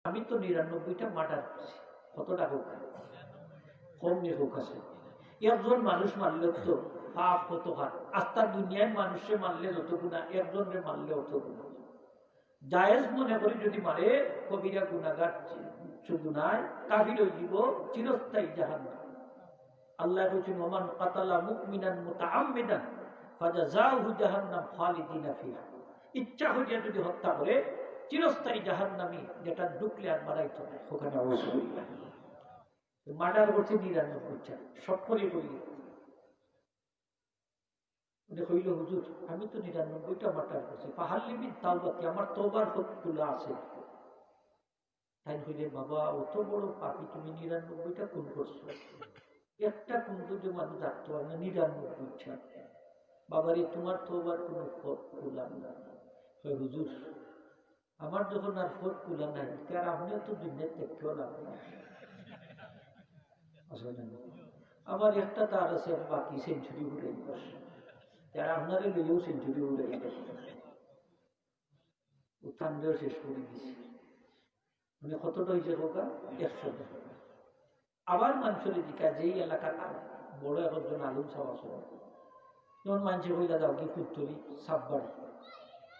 আমি তো ৯৯টা মার্ডার করছি, কতটা হোক কম যে হোক আছে। একজন মানুষ মারলে তো পাপ কত হার, আস্তা দুনিয়ায় মানুষে মারলে যত গুণা, একজনের মারলে অত গুণা। জায়েজ মনে করি যদি মারে কবিরা গুনাহগার শুধু নাই, কাফির হয়ে যাব, চিরস্থায়ী জাহান্নাম। আল্লাহ বলেছেন ওমান কাতালা মুমিনান মুতাআম্মিদান ফাজাযাউহু জাহান্নাম খালিদিনা ফিহা। ইচ্ছা হইয়া যদি হত্যা করে চিরস্থায়ী জাহান্নামী, যেটা ঢুকলে আর বাড়াইতো না, ওখানে অবশ্যই মার্ডার করছে ৯৯টা শর্ট করে কইল। কইল হুজুর আমি তো ৯৯টা মার্ডার করছি, পাহাড় লিমিট তাওবাতি, আমার তওবার হকগুলো আছে। তাই কইলে বাবা অত বড় পাপী, তুমি ৯৯টা খুন করছো, একটা খুন যদি মানুষ রাখতে পারে না, ৯৯টা। বাবারে তোমার তওবার কোনো পথ খুলাম না। হুজুর আমার যখন আর পথ খুলা নাই, তার আপনিও তো দুনিয়ার দেখতেও লাগবে। আমার একটা তার আছে বাকি সেঞ্চুরি উড়ে বসে, যারা আপনারে লইলেও সেঞ্চুরি উড়ে উত্থানও শেষ করে দিছে। মানে কতটা হয়েছে হোকা ১০০টা। আবার মানুষের দিকা যেই এলাকার বড় একজন আলম সাবা যেমন মানুষের হইলা যাও কি ফুটতলি সাববাড়ি,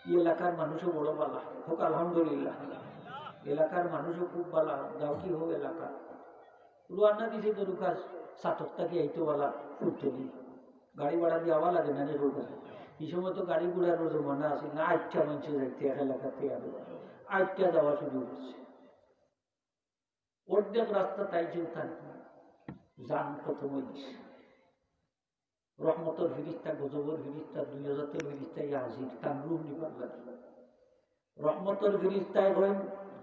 এই এলাকার মানুষও বড় বালা হোক আলহামদুলিল্লাহ, এলাকার মানুষও খুব বালা, যাও কি হোক এলাকা রুয়ানা দিছে তো রুকাস সাতকটা কি আইতো বালা ফুটতলি, গাড়ি ভাড়া দিয়ে আওয়া লাগে না হোক। এই সময় তো গাড়ি ঘোড়ারও জমানা আছে না, ৮টা মানুষের যাইতে এক এলাকাতে আরো ৮টা যাওয়া শুরু করছে। অর্ধেক রাস্তা তাই চলতাম যান প্রথম দিছে। রহমতর ফিরিস্তা, গজবর ফিরিস্তা, ২০০০ ফিরিস্তা হাজির, তার রুহ নিবার লাগে। রহমতর ফিরিস্তায় হইন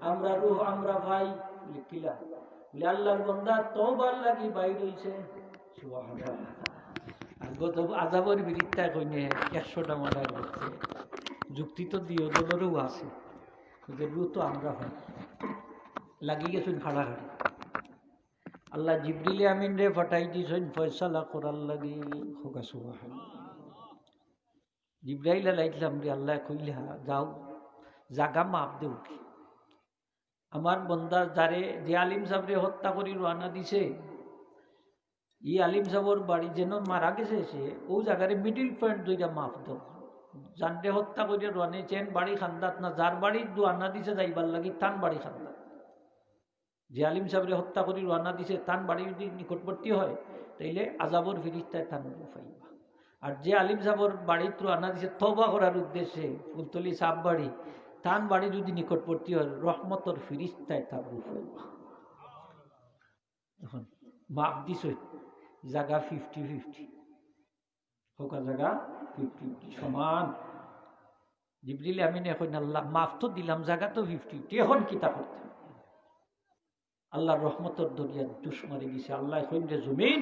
আমরা রুহ আমরা ভাই লিখিলা আল্লাহর বন্দা তওবার লাগি বাইর হইছে, সুবহানাল্লাহ। আর গজব আযাবের ফিরিস্তায় কইনে ১০০টা মার্ডার করছে। যুক্তি তো দিও দলেরও আছে, রুহ তো আমরা হয় লাগি গেছেন খাড়াখাড়ি। আল্লাহ জিবরিল আমিন রে ফাটাই দিছেন ফয়সালা করার লাগি, হোক সুবহানাল্লাহ। জিবরাইল আলাইহিস সালাম রে আল্লাহ কইলা যাও জাগা মাপ দেও, আমার বন্দা যারে যে আলিম সাহেবরে হত্যা করি রওনা দিছে, ই আলিম সাহেবর বাড়ি যেন মারা গেছে, সে ও জায়গারে মিডিল পয়েন্ট দুইটা মাপ দাও। জানরে হত্যা করিয়া রওয়ানেছেন বাড়ি খান্দাত না, যার বাড়ি রওনা দিছে যাইবার লাগি তান বাড়ি খান্দাত। যে আলিম সাহেবরে হত্যা করি রওনা দিছে তান বাড়ি যদি নিকটবর্তী হয় তাইলে আযাবর ফিরিস্তায় তান পাইবা। আর যে আলিম সাহেবর বাড়িত রওনা দিছে তওবা করার উদ্দেশ্যে ফুলতলি সাপ বাড়ি, তান বাড়ি যদি নিকটবর্তী হয় রহমতর ফিরিস্তায় তার রূপ পাইবা। এখন মাপ দিছ জায়গা 50-50, হোকা জায়গা 50-50 সমান। জিবরিল আমিন এখন আল্লাহ মাফ তো দিলাম, জায়গা তো 50, এখন কিতা করতে? আল্লাহর রহমতের দরিয়া জুস মারি দিছে। আল্লাহ এখন যে জমিন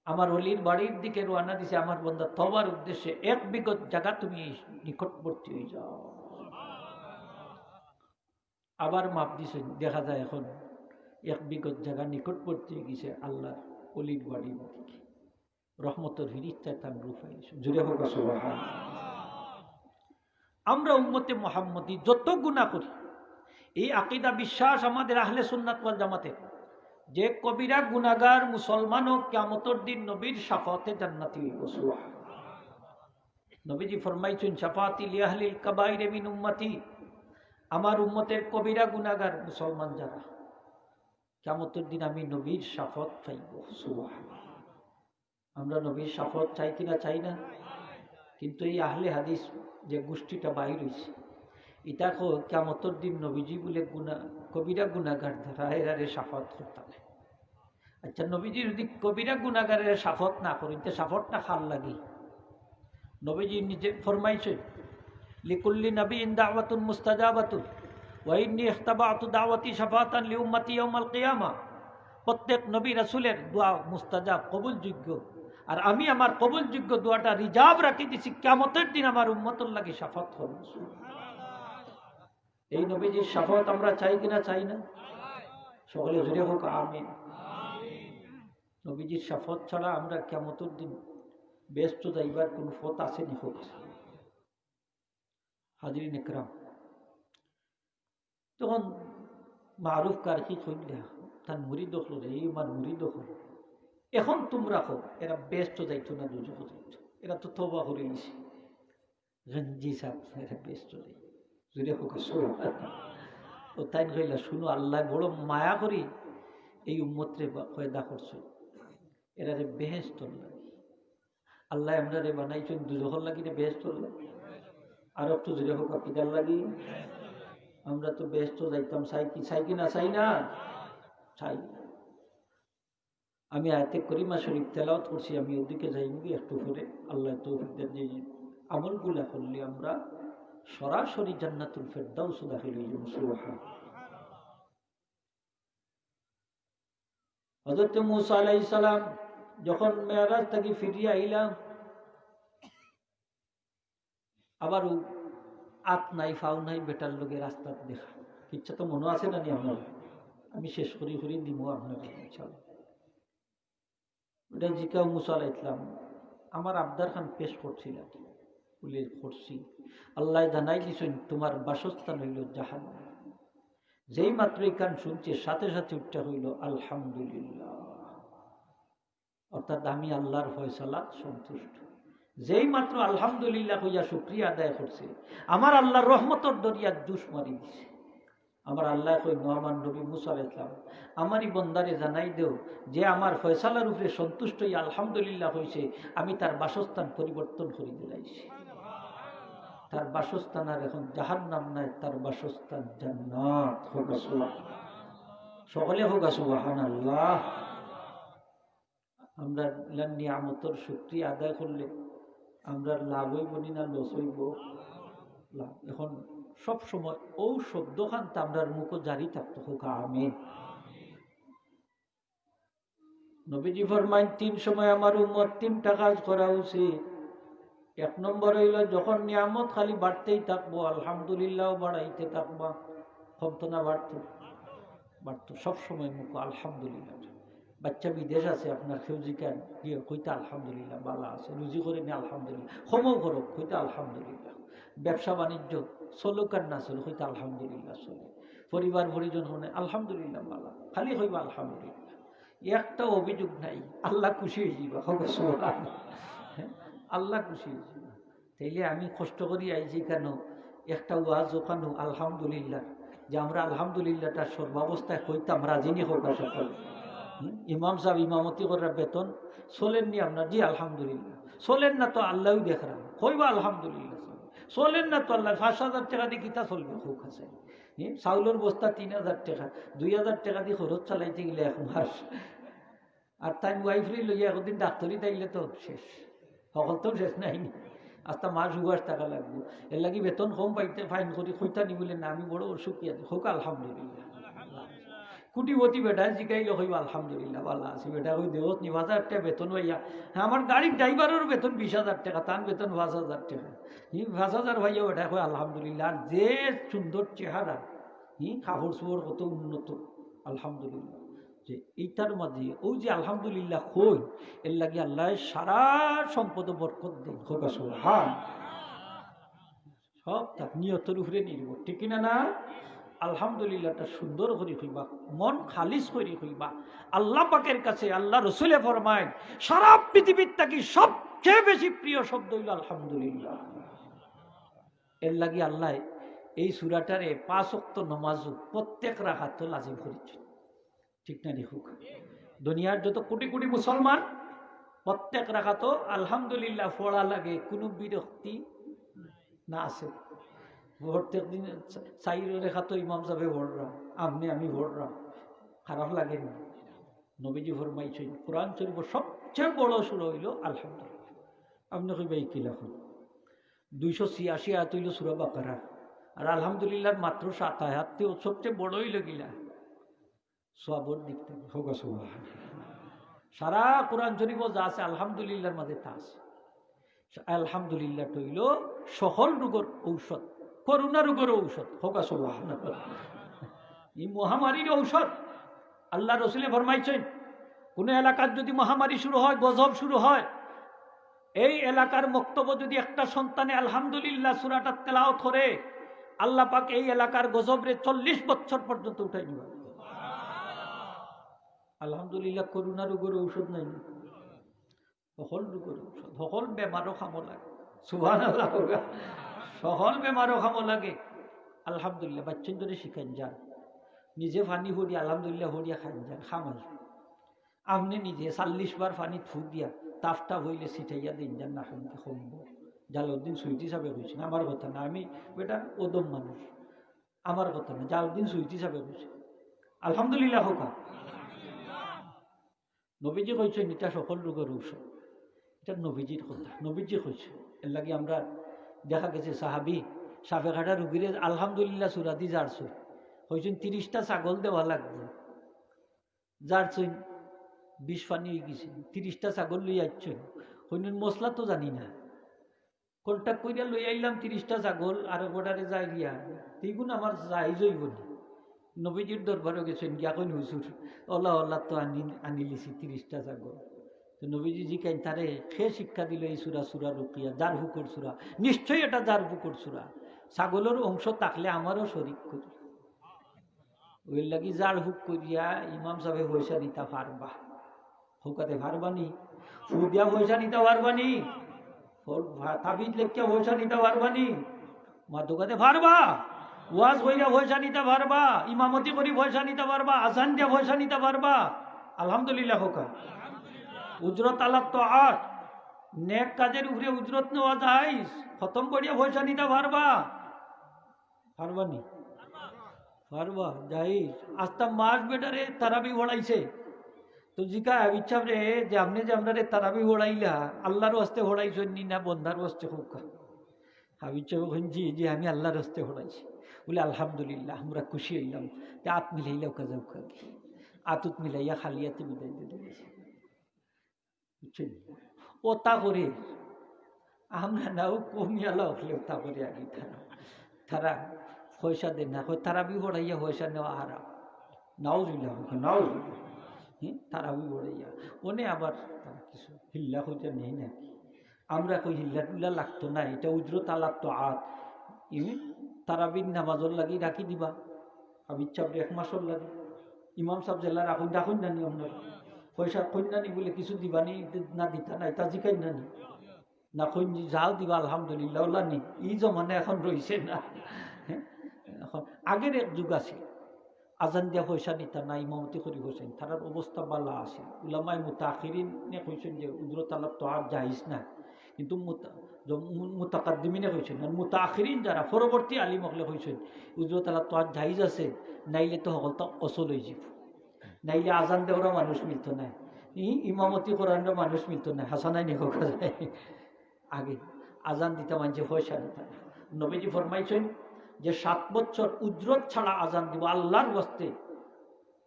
আমার অলির বাড়ির দিকে রওনা দিছে, আমার বন্দা তওবার উদ্দেশ্যে ১ বিগত জায়গা তুমি নিকটবর্তী হয়ে যাও। আবার মাপ দিছে, দেখা যায় এখন ১ বিগত জায়গা নিকটবর্তী হয়ে গেছে আল্লাহ অলির বাড়ির দিকে, রহমতের ফিরিস্তায় তার রূপ হয়েছে। জুড়ে হোক সুবহানাল্লাহ। আমরা উম্মতে মুহাম্মদী যত গুনাহ করি, এই আকীদা বিশ্বাস আমাদের আহলে সুন্নাত ওয়াল জামাতের, যে কবিরা গুনাহগার মুসলমানও কিয়ামতের দিন নবীর শাফাতে জান্নাতি হইব। সুবহানাল্লাহ। নবীজি ফরমাইছেন শাফাতি লিআহলিল কাবাইর মিন উম্মতি, আমার উম্মতের কবিরা গুনাহগার মুসলমান যারা, কিয়ামতের দিন আমি নবীর শাফাত পাইব। সুবহানাল্লাহ। আমরা নবীর শাফাত চাই কিনা? চাই না। কিন্তু এই আহলে হাদিস যে গোষ্ঠীটা বাইর হইছে, এটা কিয়ামতের দিন নবীজি বলে কবিরা গুনাহগার যারা এরারে শাফাত করতে। আচ্ছা নবীজি যদি কবিরা গুনাহগারের শাফাত না করেন তো শাফাতটা খাল লাগি? নবীজি নিজে ফরমাইছে লিকুল্লি নবিয়্যিন দাওয়াতুন মুস্তাজাবাতুন ওয়া ইন্নী ইখতাবাতু দাওয়াতি শাফাতান লিউম্মতি ইয়াউমাল কিয়ামা। প্রত্যেক নবী রাসূলের দোয়া মুস্তাজাব কবুলযোগ্য, আর আমি আমার কবুলযোগ্য দোয়াটা রিজার্ভ রাখি দিছি কিয়ামতের দিন আমার উম্মতের লাগি শাফাত হবে। এই নবীজির শাফাত আমরা চাই কিনা? চাই না। সকলে জুড়ে হোক আমিন। নবীজির শাফাত ছাড়া আমরা কিয়ামতের দিন ব্যস্ত যাইবার কোন পথ আছে নি? হোক হাজিরিন ইকরাম, তখন মারুফ কার কি কইলা তার মুরিদ হল রে এই আমার মুরিদ হল এখন তোমরা হোক এরা ব্যস্ত যাইতো না দুজক যাইতো এরা তো তবা করে নিছে রঞ্জি সাহেব এরা ব্যস্ত যাই জুড়ে হোক ও তাই কইলা শুনো আল্লাহ বড় মায়া করি এই উম্মতরে পয়দা করছো এরা রে বেহেস্ত লাগে আল্লাহ আমরা রে বানাইছেন দুজকর লাগি রে বেহেস্ত লাগে আর একটু জুড়ে হোক কিদার লাগি আমরা তো ব্যস্ত যাইতাম চাই কি না চাই না চাই আমি আয়াতে করিমা শরীফ তেলাওয়াত করছি আমি ওদিকে যাইবি একটু করে আল্লাহ তৌফিক দেন যে আমলগুলা করলে আমরা সরাসরি জান্নাতুল ফেরদাউস দাখিল হয়ে যাব সুবহান হযরত মূসা আলাইহিস সালাম যখন মেরাজ থেকে ফিরিয়া আইলাম আবার আত নাই ফাউ নাই বেটার লোকে রাস্তা দেখা ইচ্ছা তো মনে আছে না নি আমার আমি শেষ করি দিব আপনাকে ইনশাআল্লাহ এটা জিকাও মুসা আলাইহিসসালাম আমার আবদার খান পেশ করছিলাম বলে করছি আল্লাহ জানাই দিছেন তোমার বাসস্থান হইল জাহান্নাম যেই মাত্র এই কান শুনছে সাথে সাথে উঠতে হইল আলহামদুলিল্লাহ অর্থাৎ আমি আল্লাহর ফয়সালা সন্তুষ্ট যেই মাত্র আলহামদুলিল্লাহ হইয়া শুকরিয়া আদায় করছে আমার আল্লাহর রহমতের দরিয়া জুস মারি দিছে আমার আল্লাহ কই আমার নবী মুসা আলাইহিস সালাম আমারই বন্দারে জানাই দেও যে আমার ফয়সালার উপরে সন্তুষ্ট হইয়া আলহামদুলিল্লাহ হইছে আমি তার বাসস্থান পরিবর্তন করে দিলাইছি তার বাসস্থান আর এখন জাহান্নাম নাই তার বাসস্থান জান্নাত হোক সকলে হোক সুবহানাল্লাহ আমরা নিয়ামতের শুকরিয়া আদায় করলে আমরা লাভ হইব না লস হইব লাভ এখন সব সময় ও শব্দ খান তামরার মুখ জারি থাকতো হোক আমিন নবীজি ফরমাইন তিন সময় আমার উম্মত তিনটা কাজ করা উচিত এক নম্বর হইল যখন নিয়ামত খালি বাড়তেই থাকবো আলহামদুলিল্লাহ বাড়াইতে থাকবা কমতো না বাড়তো সবসময় মুখ আলহামদুলিল্লাহ বাচ্চা বিদেশ আছে আপনার খেউজিকান গিয়ে কইতে আলহামদুলিল্লাহ বালা আছে রুজি করে নি আলহামদুলিল্লাহ ক্ষমাও করো কইতে আলহামদুলিল্লাহ ব্যবসা বাণিজ্য চলুক আর না চলুক হইতে আলহামদুলিল্লাহ চলে পরিবার পরিজন হনে আলহামদুলিল্লাহ বালা খালি হইবা আলহামদুলিল্লাহ একটা অভিযোগ নাই আল্লাহ খুশি হয়ে যাবা আল্লাহ খুশি হয়ে যাবা তাইলে আমি কষ্ট করি আইছি কেন একটা ওয়াজ ওখানো আলহামদুলিল্লাহ যে আমরা আলহামদুলিল্লাহটা সর্বাবস্থায় কইতাম রাজিনী হোক সকল ইমাম সাহেব ইমামতি করার বেতন চলেননি আপনার জি আলহামদুলিল্লাহ চলেন না তো আল্লাহই দেখলাম কইবা আলহামদুলিল্লাহ চলেন না তো আল্লাহ 5,000 টাকা দিয়ে কিতা চলবে হোক আছে চাউলের বস্তা 3,000 টাকা 2,000 টাকা দিয়ে খরচ চালাইতে গেলে এক মাস আর তাই ওয়াইফরি লইয়া একদিন ডাক্তারি তাইলে তো শেষ সকল তো শেষ নাই আস্তা মাস 2,000 টাকা লাগবে এর লাগি বেতন কম পাইতে ফাইন করি খৈতা নি বলে না আমি বড় অসুখী আছি হোক আলহামদুলিল্লাহ কুটিপতি বেটা জিকাইলে হইব আলহামদুলিল্লাহ ভালো আছে বেটা ওই দেহত 9,000 টাকা বেতন হইয়া হ্যাঁ আমার গাড়ির ড্রাইভারের বেতন 20,000 টাকা তার বেতন 5,000 টাকা 5,000 ভাইয়া বেটা হয় আলহামদুলিল্লাহ আর যে সুন্দর চেহারা কাপড় চোপড় কত উন্নত আলহামদুলিল্লাহ যে এইটার মাঝে ওই যে আলহামদুলিল্লাহ কই এর লাগে আল্লাহ সারা সম্পদ বরকত দেন হোক হ্যাঁ সব তার নিয়তের উপরে নির্ভর ঠিক না না আলহামদুলিল্লাহটা সুন্দর করে হইবা মন খালিস করে হইবা আল্লাহ পাকের কাছে আল্লাহ রসুলে ফরমায় সারা পৃথিবীর থাকি সবচেয়ে বেশি প্রিয় শব্দ হইল আলহামদুলিল্লাহ এর লাগি আল্লাহ এই সূরাটারে 5 ওয়াক্ত নামাজ প্রত্যেক রাকাত লাজিম করেছে ঠিক না দেখুক দুনিয়ার যত কোটি কোটি মুসলমান প্রত্যেক রাকাত আলহামদুলিল্লাহ পড়া লাগে কোনো বিরক্তি না আছে প্রত্যেক দিন 4 রেখাত ইমাম সাহেব পড়রা আমি পড়রা খারাপ লাগে না নবীজি ফরমাইছেন কোরআন শরীফ সবচেয়ে বড় সূরা হইল আলহামদুলিল্লাহ আপনি কইবা কি লেখেন 286 আয়াত হইল সূরা বাকারা আর আলহামদুলিল্লাহর মাত্র 7 আয়াত সবচেয়ে বড় হইল গিলা সওয়াবের দিক থেকে হোক সুবহানাল্লাহ সারা কোরআন শরীফ যা আছে আলহামদুলিল্লাহর মধ্যে তা আছে আলহামদুলিল্লাহ হইল সকল রোগের ঔষধ করোনা রোগের ঔষধ হোক সুবহানাল্লাহ এই মহামারীর ঔষধ আল্লাহ রসুলে ফরমাইছেন কোন এলাকার যদি মহামারী শুরু হয় গজব শুরু হয় এই এলাকার বক্তব্য যদি একটা সন্তানে আলহামদুলিল্লাহ সূরাটা তেলাওয়াত করে আল্লাহ পাক এই এলাকার গজবরে 40 বছর পর্যন্ত উঠাই নিবা। আলহামদুলিল্লাহ, করোনা রোগের ঔষধ নাই, সকল রোগের ঔষধ, সকল বেমারও খাম লাগে। সুবহানাল্লাহ, সকল বেমারও খাম লাগে। আলহামদুলিল্লাহ, বাচ্চা ধরে শিখান যান, নিজে পানি হরি আলহামদুলিল্লাহ হরিয়া খান যান, খামাই আপনি নিজে 40 বার পানি থুক দিয়া তাফটা হইলে ছিটাইয়া দিন যান না কমব। জালাউদ্দিন সুইটি সাহেব হয়েছেন, আমার কথা না, আমি বেটা ওদম মানুষ, আমার কথা না, জালাউদ্দিন সুইটি সাহেব হয়েছে। আলহামদুলিল্লাহ হোকা। নবীজি কইছেন এটা সকল রোগের ঔষধ, এটা নবীজির কথা, নবীজি কইছে। এর লাগে আমরা দেখা গেছে সাহাবি সাফেঘাটা রুগীরে আলহামদুলিল্লাহ সুরাদি জারছই হয়েছেন 30টা ছাগল দেওয়া লাগবে, জারছই 20 পানি হয়ে গেছে, 30টা ছাগল লই আসছেন, হইন মশলা তো জানি না, কন্ট্যাক্ট কইরা লই আইলাম 30টা ছাগল আর বর্ডারে যাই গিয়া এইগুলো আমার যাই জইব না। নবীজির দরবারে গেছেন গিয়া কইন হুজুর আল্লাহ তো আনিলিছি 30টা ছাগল। তো নবীজি জিকাইন তারে খে শিক্ষা দিল এই সুরা, সুরা রুকিয়া, জার হুকুর সুরা, নিশ্চয়ই এটা জার হুকুর সুরা, ছাগলের অংশ থাকলে আমারও শরিক করি। ওই লাগি জার হুক করিয়া ইমাম সাহেব পয়সা দিতে পারবা, হুকাতে পারবানি, ফুদিয়া পয়সা নিতে পারবানি, তাবিজ লেখিয়া পয়সা নিতে পারবানি, মা দোকানে পারবা, ওয়াজ হইয়া পয়সা নিতে পারবা, ইমামতি করি পয়সা নিতে পারবা, আজান দিয়া পয়সা নিতে পারবা। আলহামদুলিল্লাহ হোকা। উজরত আলাপ তো 8, নেক কাজের উপরে উজরত নেওয়া যায়, খতম করিয়া পয়সা নিতে পারবা, পারবানি, পারবা যাই। আস্তা মাস বেটারে তারাবি ওড়াইছে, তো জিকা ইচ্ছা রে যে আপনি যে আপনারে তারাবি ওড়াইলা আল্লাহর হস্তে ওড়াইছেন নি না বন্ধার হস্তে হোক? হাবিচ্ছা জি জি আমি আল্লাহর হস্তে ওড়াইছি। বলে আলহামদুলিল্লাহ, আমরা খুশি হইলাম। আত মিলাইলাও কাজা উখাকি, আতুত মিলাইয়া খালিয়াতে বিদায় দিতে গেছে, বুঝছেন? ও তা করে আমরা নাও কমিয়ালা হলে তা করে আগে তারা পয়সা দেন না, তারাবি ওড়াইয়া পয়সা নেওয়া হারাম, নাও জুইলা নাও তারাবি ওড়াইয়া ওনে আবার তারা কিছু হিল্লা হইতে নেই নাকি? আমরা কই হিল্লা টুল্লা লাগতো না, এটা উজরত আলাপ তো আত তারাবির নামাজর লাগি রাখি দিবা, হাবিজ সাহেব 1 মাসর লাগে, ইমাম সাহেব জেলা রাখুন রাখুন নানি, আপনার পয়সা কন্যানি বলে কিছু দিবানি না দিতা নাই তা জিকাই নানি না কইন যাও দিবা আলহামদুলিল্লাহ ওলা নি। ই জমানে এখন রয়েছে না, এখন আগের এক যুগ আছে আজান দিয়া পয়সা নিতা না, ইমামতি করি হয়েছেন, তার অবস্থা বালা আছে। উলামায়ে মুতাখিরিন কইছেন যে উজরত আলাপ তো আর যাইস না, কিন্তু মুতাকাদ্দিমিনে কইছেন, আর মুতাখিরিন যারা পরবর্তী আলিম হলে কইছেন উজরত আলাপ তো আর জাইজ আছে, নাইলে তো সকল তো অচল হয়ে যাব, নাইলে আজান দেওয়ারও মানুষ মিলত নাই, ইমামতি করারও মানুষ মিলত নাই, হাসানাই নিখা যায়। আগে আজান দিতে মানছে পয়সা দিতে না। নবীজি ফরমাইছেন যে 7 বছর উজরত ছাড়া আজান দিব আল্লাহর ওয়াস্তে,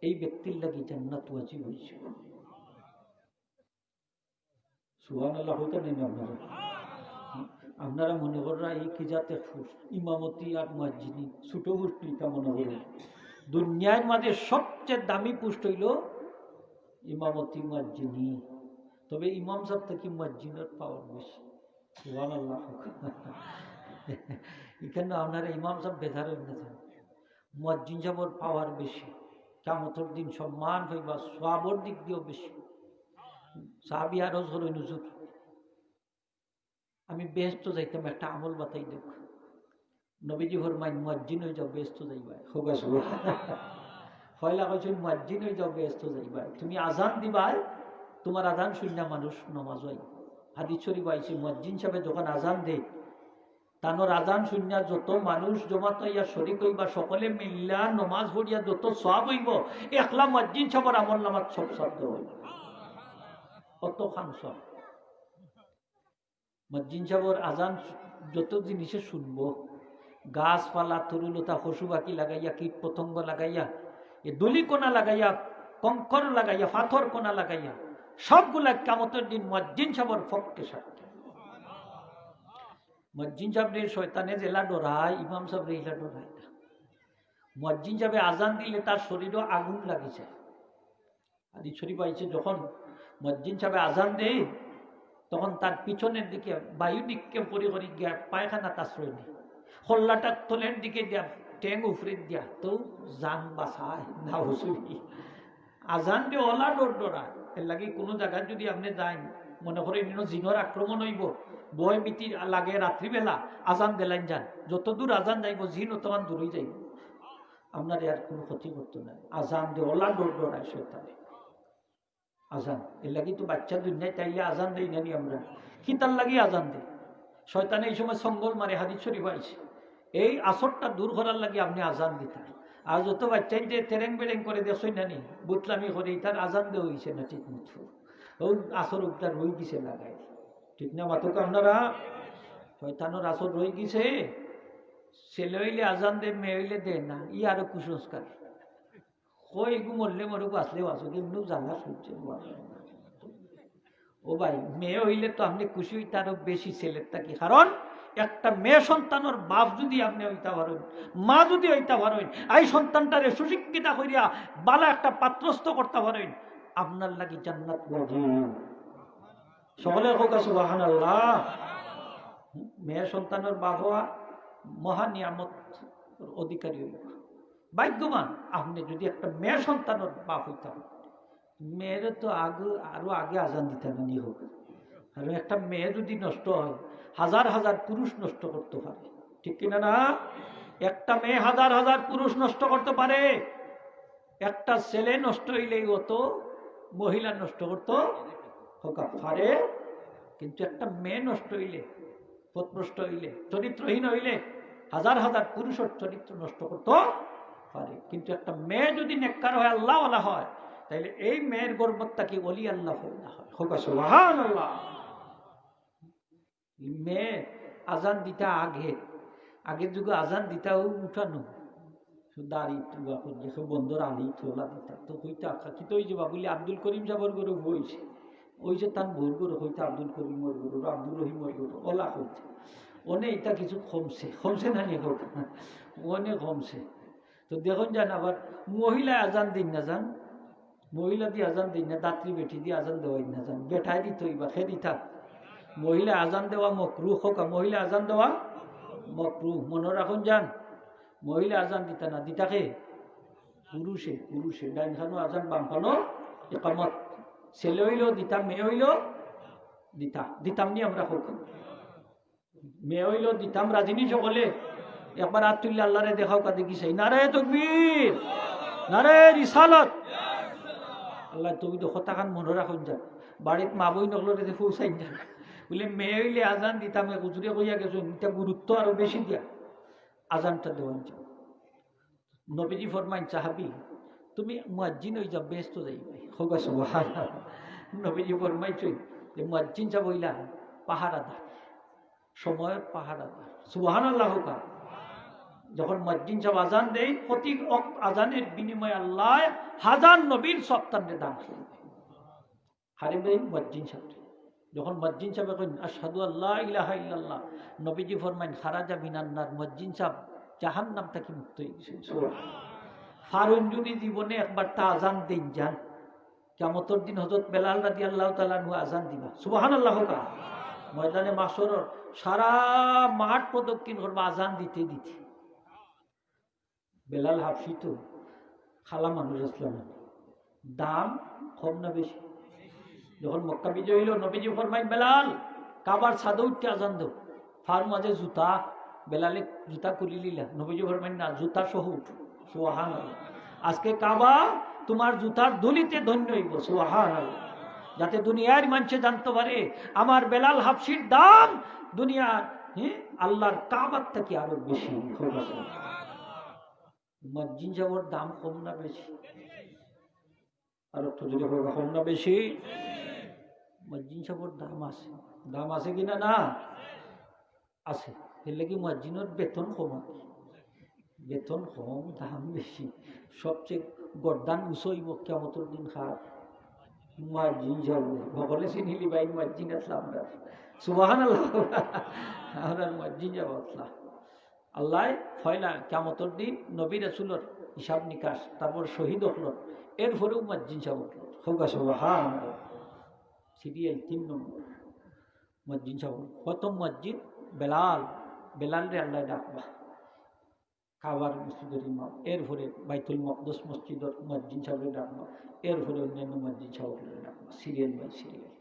এই ব্যক্তির লাগি জান্নাত ওয়াজিব হইছে। সুবহানাল্লাহ হইতে নেই আপনারা, আপনারা মনে করা এই কি জাতে ইমামতি আর মুয়াজ্জিনি ছোট পুষ্টিটা মনে করেন। দুনিয়ার মাঝে সবচেয়ে দামি পুষ্ট হইল ইমামতি মুয়াজ্জিনি, তবে ইমাম সাহেব থেকে মুয়াজ্জিনের পাওয়ার বেশি। সুবহানাল্লাহ। এখানে আপনারা ইমাম সাহেব বেজারের না, মুয়াজ্জিন সাহেবের পাওয়ার বেশি, কিয়ামতের দিন সম্মান হইবা, সওয়াবের দিক দিয়েও বেশি। সাহাবী আরজ হলেন হুজুর আমি বেহেশত যাইতাম, একটা আমল বাতাই দেখ। নবীজি ফরমাইন মুয়াজ্জিন হয়ে যাও বেহেশত যাইবা, হোগা সুবহানাল্লাহ। ফয়লা কইছেন মুয়াজ্জিন হয়ে যাও বেহেশত যাইবা, তুমি আজান দিবা, তোমার আজান শুননা মানুষ নামাজ হয়। হাদিস শরীফ আইছে মুয়াজ্জিন সাহেব যখন আজান দেয়, তানোর আজান শুনিয়া যত মানুষ জমাত হইয়া শরীক হইবা, সকলে মিল্লা নমাজ পড়িয়া যত সওয়াব হইব, একলা মুয়াজ্জিন সাহেবের আমল নামাজ সব শব্দ হইব, কত খান সব। মুয়াজ্জিন সাহেবের আজান যত জিনিসে শুনবো, গাছপালা তরুলতা পশু পাখি লাগাইয়া, কীট পতঙ্গ লাগাইয়া, এ দলি কোনা লাগাইয়া, কঙ্কর লাগাইয়া, পাথর কোনা লাগাইয়া, সবগুলা কিয়ামতের দিন মুয়াজ্জিন সাহেবের পক্ষে সাক্ষী। মুয়াজ্জিন সাহেবের শয়তানে জেলা ডরায়, ইমাম সাহেবের ইলা ডরায় না। মুয়াজ্জিন সাহেবে আজান দিলে তার শরীরও আগুন লাগি যায়। হাদিস শরীফ আইছে যখন মুয়াজ্জিন সাহেবে আজান দেয়, তখন তার পিছনের দিকে বায়ু নিক্ষেপ করে গিয়া পায়খানা আশ্রয় নেই, হল্লাটা তলের দিকে দিয়া ট্যাং উফরে দিয়া তো জান বাসায় না হুসুরি আজান দিয়ে ওলা ডোর ডোরা এর লাগে কোনো জায়গায় যদি আপনি যান মনে করেন জিনর আক্রমণ হইব বয় মিতি লাগে রাত্রিবেলা আজান দিলাইন যান যত দূর আজান যাইব জিন অতমান দূরই যাইব আপনার আর কোনো ক্ষতি করতো না আজান দিয়ে ওলা ডোর ডোরায় শয়তানে আজান এর লাগি তো বাচ্চা দুনিয়ায় চাইলে আজান দেই নানি আমরা কি তার লাগি আজান দেয় শয়তানে এই সময় সঙ্গল মারে হাদিস শরীফ আইছে এই আসরটা দূর করার লাগে আপনি আজান দিতেন আর যত বাচ্চাই যে তেরেং বেরেং করে দেশই নানি বুতলামি করে তার আজান দেওয়া হয়েছে না ঠিক মতো ওই আসর উঠটা রই গেছে লাগাই ঠিক না মাতুক আপনারা শয়তানোর আসর রই গেছে ছেলে হইলে আজান দে মেয়ে হইলে দে না ই আরো কুসংস্কার কই এগু মরলে মরুক আসলেও আসো এমনি জানা শুনছে ও ভাই মেয়ে হইলে তো আপনি খুশি হইতে আরো বেশি ছেলের থাকি কারণ একটা মেয়ে সন্তানের বাপ যদি আপনি হইতে পারেন মা যদি হইতে পারেন এই সন্তানটারে সুশিক্ষিতা করিয়া বালা একটা পাত্রস্থ করতে পারেন আপনার লাগি জান্নাত সকলে হোক সুবহানাল্লাহ মেয়ে সন্তানের বাপ হওয়া মহা নিয়ামত অধিকারী হইল ভাগ্যবান আপনি যদি একটা মেয়ে সন্তানের বাপ হইতাম মেয়ের তো আরো আগে আজান দিতে না হোক আর একটা মেয়ে যদি নষ্ট হয় হাজার হাজার পুরুষ নষ্ট করতে পারে ঠিক কিনা না একটা মেয়ে হাজার হাজার পুরুষ নষ্ট করতে পারে একটা ছেলে নষ্ট হইলেই অত মহিলা নষ্ট করতে পারে কিন্তু একটা মেয়ে নষ্ট হইলে পথভ্রষ্ট হইলে চরিত্রহীন হইলে হাজার হাজার পুরুষের চরিত্র নষ্ট করতে পারে কিন্তু একটা মেয়ে যদি নেককার হয় আল্লাহওয়ালা হয় তাইলে এই মেয়ের গর্বতা কি ওলি আল্লাহ হয় সুবহানাল্লাহ মেয়ে আজান দিতা আগের যুগে আজান দিতাও উঠানো দাঁড়ি বন্ধর আলি তোলা দিতা তো হইতা কি তো যে বাবুলি আব্দুল করিম সাহেবের গরু হয়েছে ওই যে তার ভোর গরু হইতে আব্দুল করিমের গরু আব্দুল রহিমের গরু ওলা হইতে অনেক এটা কিছু কমছে না নি হোক অনেক কমছে তো দেখুন যান আবার মহিলা আজান দিন না যান মহিলা দিয়ে আজান দিন না দাত্রী বেটি দিয়ে আজান দেওয়াই না যান বেঠাই দিত বা খে দিতা মহিলা আজান দেওয়া মকরুহ হোক মহিলা আজান দেওয়া মকরুহ মনে রাখুন যান মহিলা আজান দিতা না দিতাকে পুরুষে ডাইন খানো আজান বাম খানো একামত ছেলে হইল দিতা মেয়ে হইল দিতাম নি আমরা হোক মেয়ে হইল দিতাম রাজিনী সকলে একবার হাত তুললে আল্লাহরে দেখাও কাঁদে কি সেই নারে তকবীর নারে রিসালত আল্লাহ তুমি তো হতাখান মনে রাখুন যান বাড়িত মা বই নকলরে যে পৌঁছাই যান বলে মেয়ে হইলে আজান দিতাম গুজরে কইয়া গেছো এটা গুরুত্ব আরো বেশি দিয়া আজানটা দেওয়ান যাও নবীজি ফরমাইন সাহাবি তুমি মুয়াজ্জিন হই যাও ব্যস্ত যাইবে হোক সুবহানাল্লাহ নবীজি ফরমাইছেন যে মুয়াজ্জিন যা বইলা পাহারাদার সময়ের পাহারাদার সুবহানাল্লাহ হোক যখন মুয়াজ্জিন সাহেব আজান দেয় প্রতি আজানের বিনিময়ে আল্লাহ হাজার নবীর সপ্তাহে দান করবে হারিবে মুয়াজ্জিন সাহেব যখন মুয়াজ্জিন সাহেব কইন আশহাদু আল্লা ইলাহা ইল্লাল্লাহ নবীজি ফরমাইন খারাজা মিনান নার মুয়াজ্জিন সাহেব জাহান্নাম থেকে মুক্ত হয়ে গেছেন সুবহানাল্লাহ ফারুন যদি জীবনে একবার তা আজান দেন যান কিয়ামতের দিন হযরত বেলাল রাদিয়াল্লাহু তাআলা আনহু আজান দিবা সুবহানাল্লাহ কা ময়দানে মাশরের সারা মাঠ প্রদক্ষিণ করবে আজান দিতে বেলাল হাফসি তো খালা মানুষ আসলাম দাম কম না বেশি যখন মক্কা বিজয় হইল নবীজি ফরমাইন বেলাল কাবার ছাদে উঠতে আজান দাও ফার মাঝে জুতা বেলালে জুতা খুলি লিলা নবীজি ফরমাইন না জুতা সহ উঠো সুবহানাল্লাহ আজকে কাবা তোমার জুতার ধুলিতে ধন্য হইব সুবহানাল্লাহ যাতে দুনিয়ার মানুষে জানতে পারে আমার বেলাল হাফসির দাম দুনিয়ার আল্লাহর কাবার থেকে আরো বেশি মুয়াজ্জিন সাহেবের দাম কম না বেশি আর একটু যদি কম না বেশি মুয়াজ্জিন সাহেবের দাম আছে কিনা না আছে এর লাগি মুয়াজ্জিনের বেতন কম দাম বেশি সবচেয়ে গর্দান উঁচইব কিয়ামতের দিন খারাপ মুয়াজ্জিন সাহেব সকলে চিনিলি ভাই মুয়াজ্জিন আসলাম আমরা সুবহানাল্লাহ আমরা মুয়াজ্জিন সাহেব আসলাম আল্লাহ ফয়লা কিয়ামতের দিন নবী রাসূলের হিসাব নিকাশ তারপর শহীদ হল এরপরেও মুয়াজ্জিন সাহেব হোক সুবহানাল্লাহ সিরিয়াল 3 নম্বর মুয়াজ্জিন সাহেব প্রথম মুয়াজ্জিন বেলাল বেলাল রে আল্লাহ ডাকবা কাবার মসজিদের ইমাম, এরপরে বাইতুল মকদস মসজিদের মুয়াজ্জিন সাহেবরে ডাকবা, এরপরে অন্যান্য মুয়াজ্জিন সাহেবরে ডাকবা, সিরিয়াল বাই সিরিয়াল।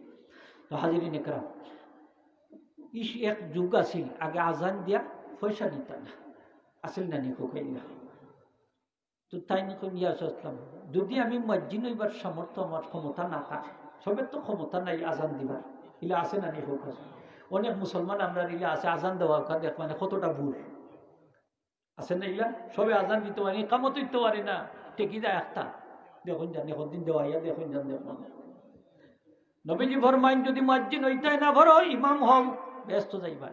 তো হাজিরিন একরাম, এক যুগ আছিল আগে আজান দিয়া পয়সা নিতা না, আসল না নিকো কইলা। তো তাই নিয়ে আসলাম, যদি আমি মুয়াজ্জিন হইবার সামর্থ্য আমার ক্ষমতা না থাকে, সবের তো ক্ষমতা নাই আজান দিবার, ইলা আছে না নিকো আছে। অনেক মুসলমান আমরা ইলা আছে আজান দেওয়া দেখ মানে কতটা ভুল আছে না, ইলা সবে আজান দিতে পারি, কামত দিতে পারি না, টেকি যায় একটা দেখুন জান এখন দিন দেওয়াইয়া দেখুন জান দেখুন। নবীজি ফরমাইন যদি মুয়াজ্জিন হইতাই না ভরো ইমাম হও ব্যস্ত যাইবা,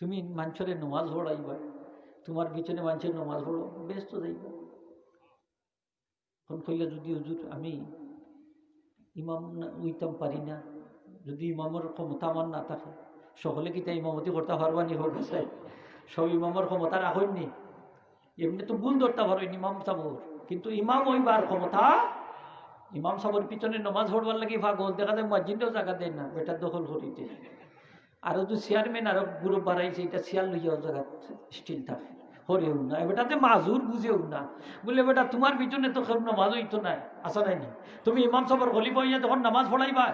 তুমি মানুষের নমাজ পড়াইবা, তোমার পিছনে মানুষের নমাজ পড়ো ব্যস্ত যাইবা। এখন কইলে যদি হুজুর আমি ইমাম উইতাম পারি না, যদি ইমামের ক্ষমতা আমার না থাকে, সকলে কি তাই ইমামতি করতে পারবানি হোক আছে, সব ইমামের ক্ষমতা রাখেননি, এমনি তো ভুল ধরতে পারেন ইমাম সাবর, কিন্তু ইমাম হইবার ক্ষমতা, ইমাম সাবর পিছনে নমাজ পড়বার লাগে পাগল, দেখা যায় মুয়াজ্জিনটাও জায়গা দেয় না বেটার দখল করিতে। আরো তো চেয়ারম্যান আরো গ্রুপ বাড়াইছে, এটা চেয়ার লইয়াও জায়গা স্টিল থাকে, হরেও না বেটাতে মাজুর বুঝেও না, বলে বেটা তোমার পিছনে তো নমাজ হইতো না, আসা নাইনি, তুমি ইমাম সাবর গলি বইয়া তখন নামাজ পড়াইবা,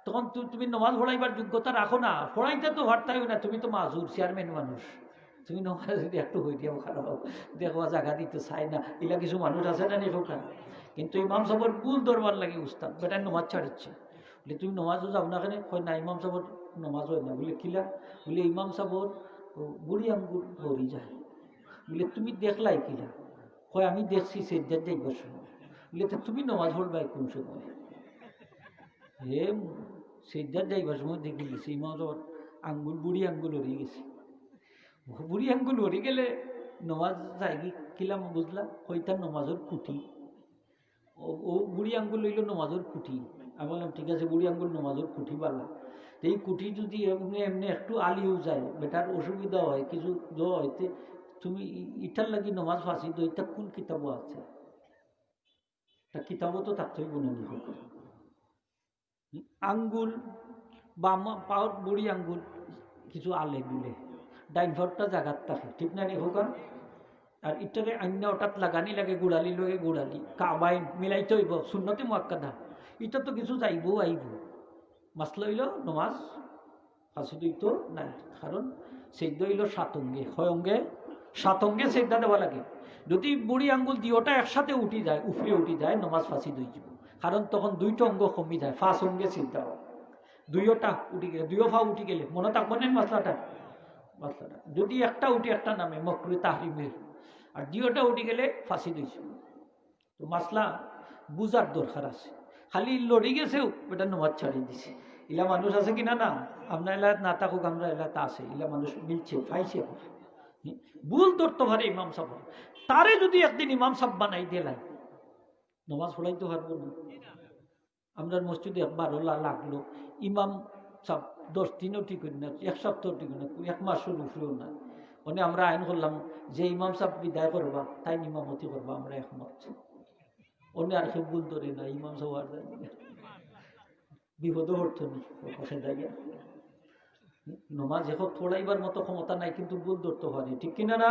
তখন তুমি নমাজ পড়াইবার যোগ্যতা রাখো না, পড়াইতে তো হারতাইও না, তুমি তো মাজুর চেয়ারম্যান মানুষ, তুমি নমাজ যদি একটু হয়ে দিও খারাপ দেখো জায়গা দিতে চাই না, এলা কিছু মানুষ আছে না নি খোকা। কিন্তু ইমাম সাবর ভুল ধরবার লাগে উস্তাদ, বেটা নমাজ ছাড়িচ্ছে, বলে তুমি নমাজও যাও না কেন, হয় না ইমাম সাবর নমাজ হয় না, বলে কিলা, বলে ইমাম সাবর বুড়ি আঙ্গুর ভরি যায়, বলে তুমি দেখলাই কিলা, হয় আমি দেখছি সেদ্দার যাইবার সময়, বলে তুমি নমাজ পড়বাই কোন সময়, হে সেদ্দার যাইবার সময় দেখে গেছি ইমাম সাবর আঙ্গুল বুড়ি আঙ্গুল হরিয়ে গেছে, বুড়ি আঙ্গুল হরি গেলে নমাজ যাই কিলাম বুঝলা, হইতার নমাজের কুটি, ও বুড়ি আঙ্গুল লইল নমাজের কুটি, আমি বললাম ঠিক আছে বুড়ি আঙ্গুল নমাজের কুটি বালা, এই কুটি যদি এমনি এমনি একটু আলিও যায় বেটার অসুবিধা হয় কিছু হইতে, তুমি ইটার লাগি নমাজ ফাঁসি দো, এটা কোন কিতাবও আছে, তা কিতাবও তো থাকতেই বলে নি আঙ্গুল বাম পাওয়ার বুড়ি আঙ্গুল কিছু আলে গুলে ডাইন ভরটা জাগাত থাকে, ঠিক না নি হোক, আর ইটারে অন্য ওটাত লাগানি লাগে গুড়ালি লগে গুড়ালি কাবাই মিলাইতে হইব সুন্নতে মুআক্কাদা, এটা তো কিছু যাইবও আইব, মাসলা হইল নমাজ ফাঁসি দইত নাই, কারণ সেদ্ধ হইল 7 অঙ্গে, 6 অঙ্গে 7 অঙ্গে সেদ্ধা দেওয়া লাগে, যদি বুড়ি আঙ্গুল দিওটা একসাথে উঠি যায় উপরে উঠি যায় নমাজ ফাঁসি দই যাব, কারণ তখন 2টা অঙ্গ কমি যায়, 5 অঙ্গে সিদ্ধা হয়, 2টা উঠি গেলে 2 পা উঠি গেলে মনে থাকবো না মাসলাটা, যদি একটা উঠি একটা নামে মকরুহ তাহরিমের, আর 2টা উঠি গেলে ফাঁসি দিয়েছে। তো মাসলা বুঝার দরকার আছে, খালি লড়ি গেছেও ওটা নমাজ ছাড়িয়ে দিছে, ইলা মানুষ আছে কিনা না, আপনার এলাকায় না থাকুক আমরা এলাকাতে আছে, ইলা মানুষ মিলছে ফাইছে, ভুল ধরতে পারে ইমাম সাহেব, তারে যদি একদিন ইমাম সাহেব বানাই দিলাই নমাজ পড়াইতে পারবো না। আমরা মসজিদে একবার লাগলো ইমাম সাহেব 10 দিনও ঠিক করি না, 1 সপ্তাহ ঠিক না, 1 মাসও রুফলেও না, মানে আমরা আইন করলাম যে ইমাম সাহেব বিদায় করবা তাই ইমামতি করবা, আমরা একমত, অন্য আর কেউ ভুল ধরে না, ইমাম সাহেব আর বিপদও হতো না, নমাজ এখন পড়াইবার মতো ক্ষমতা নাই, কিন্তু ভুল ধরতে পারে, ঠিক কিনা না,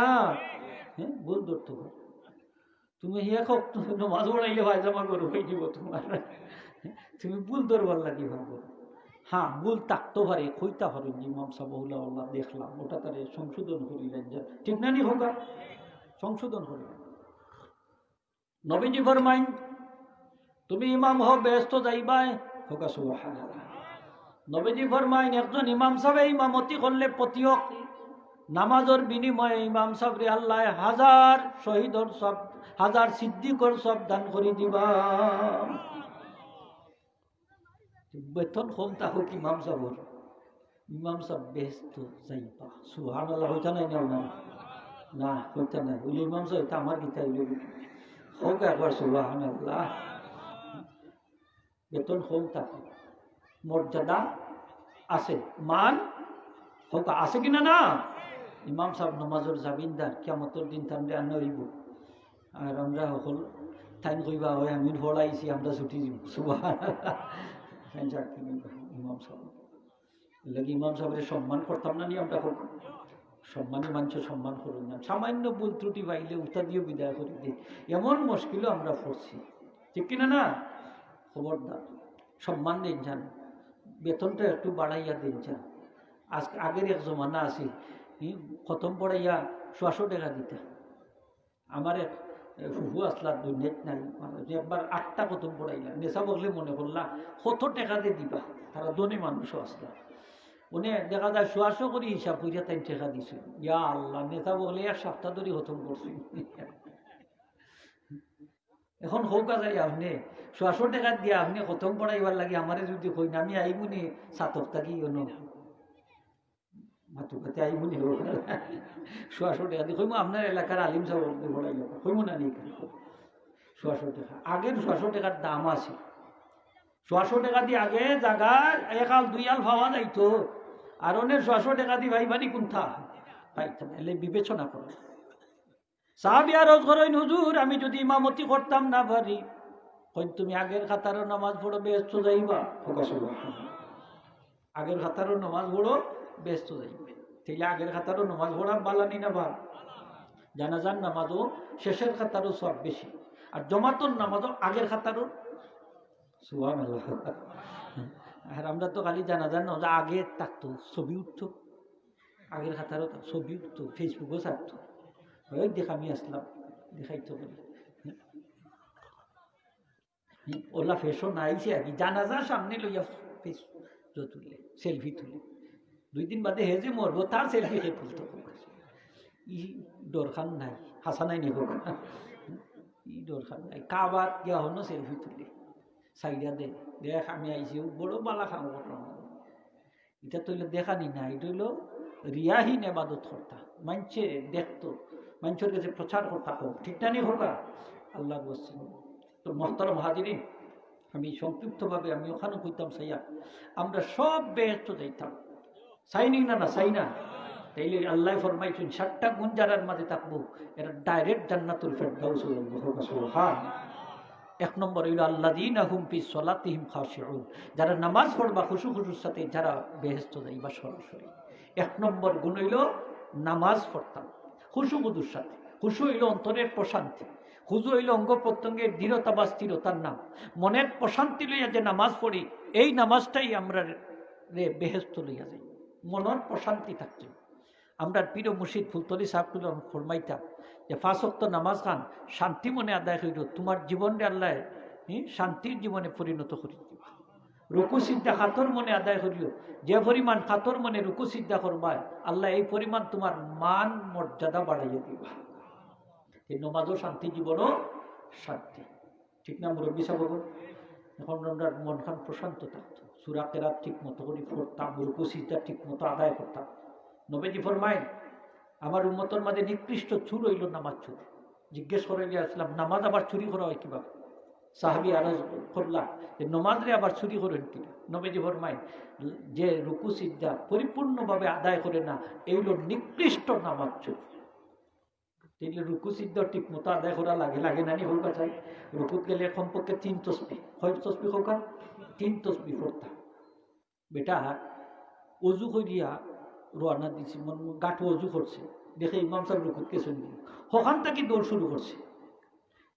হ্যাঁ ভুল ধরতে পারে, তুমি এখন নমাজ পড়াইলে পায়জামা করো হয়ে দিব তোমার, তুমি ভুল ধরবার লাগি ভাবো, হ্যাঁ ভুল থাকতে পারে, কইতা পারেন ইমাম সাহেবুল্লাহ আল্লাহ দেখলাম ওটা তারে সংশোধন করিলেন, ঠিক না নি হোক সংশোধন করিলেন। নবীজি ফরমাইন তুমি ইমাম হও ব্যস্ত যাইবাই হোক, সুবহানাল্লাহ। নবীজি ফরমাইন একজন ইমাম সাহেব ইমামতি করলে প্রতিহক নামাজের বিনিময়ে ইমাম সাহেবরে আল্লাহ 1000 শহীদর সব 1000 সিদ্দিকর সব দান করে দিবা, বেতন কম থাকুক ইমাম সাহেবর, ইমাম সাহেব ব্যস্ত যাইবা, সুবহানাল্লাহ, হইতা নাই না, না হইতা নাই, বলে ইমাম সাহেব এটা আমার গীতা হোক একবার, সুবহানাল্লাহ, বেতন কম থাকুক, মর্যাদা আছে, মান হোক আছে কিনা না, ইমাম সাহেব নমাজের জামিনদার, কিয়ামতের দিন তামরে আনা হইব, আর আমরা সকল টাইম কইবা হয় আমি পড়াইছি আমরা ছুটি দিব, সুবহানাল্লাহ, ইমাম সাহেব লাগে ইমাম সাহেবের সম্মান করতাম না নি আমরা হোক সম্মানী মানুষের সম্মান করুন না সামান্য ভুল ত্রুটি পাইলে উঠা দিয়ে বিদায় করে দিই এমন মুশকিলও আমরা পড়ছি ঠিক কিনা না খবরদার সম্মান দিন যান বেতনটা একটু বাড়াইয়া দিন যান আজকে আগের এক জমানা আছে খতম পড়াইয়া 600 টাকা দিতা আমার এক ফুফু আসলা দুনিয়াত নাই একবার 8টা খতম পড়াইলা নেশা বললে মনে করলা কত টাকা দিয়ে দিবা তারা ধনী মানুষও আসলা উনি দেখা যায় 600 করে হিসাব করিয়া তাই টাকা দিছে ইয়া আল্লাহ নেতা বলে 1 সপ্তাহ ধরে খতম করছি এখন হোক যায় আপনি 600 টাকা দিয়ে আপনি খতম পড়াইবার লাগে আমারে যদি কই না আমি আইবুনি সাতক থাকি কোনো মাতুকাতে আইবুনি হোক 600 টাকা দিয়ে কইমু আপনার এলাকার আলিম সাহেব পড়াইল কইমু না নি 600 টাকা আগের 600 টাকার দাম আছে 600 টাকা দিয়ে আগে জায়গায় 1 আল 2 আল পাওয়া যাইতো আর অনেক 600 টাকা দিয়ে ভাইবানি কোনথা পাইতাম এলে বিবেচনা করো সাহাবী আরজ করেন হুজুর আমি যদি ইমামতি করতাম না পারি কই তুমি আগের খাতারও নামাজ পড়ো ব্যস্ত যাইবা আগের খাতারও নামাজ পড়ো ব্যস্ত যাইবে তাইলে আগের খাতারও নামাজ পড়া বালানি না ভাল জানাজার নামাজও শেষের খাতারও সব বেশি আর জমাতর নামাজও আগের খাতারও সুবহানাল্লাহ আর আমরা তো খালি জানাজার না আগে থাকতো ছবি উঠতো আগের খাতারও ছবি উঠতো ফেসবুকও থাকতো ওই দেখ আমি আসলাম দেখাইতো বলি ওলা ফেসও নাইছে আর কি জানাজার সামনে লইয়া ফেস তুলে সেলফি তুলে 2 দিন বাদে হেজে মরবো তার সেলফি হে তুলতো ই দরখান নাই হাসানাই নেই হোক ই দরখান নাই কাবার গিয়া হনো সেলফি তুলে সাইডা দে দেখ আমি আইছি বড় বালা খাম করলাম এটা তো দেখানি না এটা হইল রিয়াহীন এবাদত করতা মানছে দেখতো মানুষের কাছে প্রচার করতা হোক ঠিক না নি হোক আল্লাহ বলছেন তো মোহতারাম হাজিরিন আমি সংক্ষিপ্তভাবে আমি ওখানে কইতাম সাইয়া আমরা সব বেহেশত যাইতাম চাইনি না চাই না তাইলে আল্লাহ ফরমাইছেন 7টা গুণ যারার মাঝে থাকবো এরা ডাইরেক্ট জান্নাতুল ফেরদাউস সুবহান 1 নম্বর হইল আল্লাযীনা হুম ফি সলাতিহিম খাশিউন যারা নামাজ পড়বা খুশু খুশুর সাথে যারা বেহেশত যাইবা সরাসরি 1 নম্বর গুণ হইল নামাজ পড়তাম খুশু খুশুর সাথে খুশু হইল অন্তরের প্রশান্তি খুশু হইল অঙ্গ প্রত্যঙ্গের দৃঢ়তা বা স্থিরতার নাম মনের প্রশান্তি লইয়া যে নামাজ পড়ি এই নামাজটাই আমরা বেহেশত লইয়া যাই মনের প্রশান্তি থাকছে আমরা প্রিয় মুর্শিদ ফুলতলি সাহেব ফরমাইতাম যে 5 ওয়াক্ত নামাজ খান শান্তি মনে আদায় হইল তোমার জীবনরে আল্লাহ শান্তির জীবনে পরিণত করে দিবা রুকু সিদ্ধা খাতর মনে আদায় করিও যে পরিমাণ খাতর মনে রুকু সিদ্ধা করবা আল্লাহ এই পরিমাণ তোমার মান মর্যাদা বাড়াইয়া দিবা এই নমাজও শান্তি জীবনও শান্তি ঠিক না মুরব্বী সাহেব এখন আমরা মন খান প্রশান্ত থাকতো সূরা কেরাত ঠিক মতো করে পড়তাম রুকু সিদ্ধা ঠিক মতো আদায় করতাম নবীজি ফরমায় আমার উম্মতের মাঝে নিকৃষ্ট চুর হইল নামাজ চুর জিজ্ঞেস করে আসলাম নামাজ আবার চুরি করা হয় কিভাবে সাহাবী আরজ করলা যে নমাজ রে আবার চুরি করেন কিনা নবীজি ফরমায় যে রুকু সিজদা পরিপূর্ণভাবে আদায় করে না এইগুলো নিকৃষ্ট নামাজ চুর তাইলে রুকু সিজদা ঠিক মতো আদায় করা লাগে লাগে না নি হোক চাই রুকুত গেলে কমপক্ষে 3 তসবিহ কয় তসবিহ হোক 3 তসবিহ পড়তা বেটা ওযু করিয়া রওনা দিছি মন গাঁঠো অজু করছে দেখে ইমাম সাহেব রুকুতকে শুনল ওখান থেকে দৌড় শুরু করছে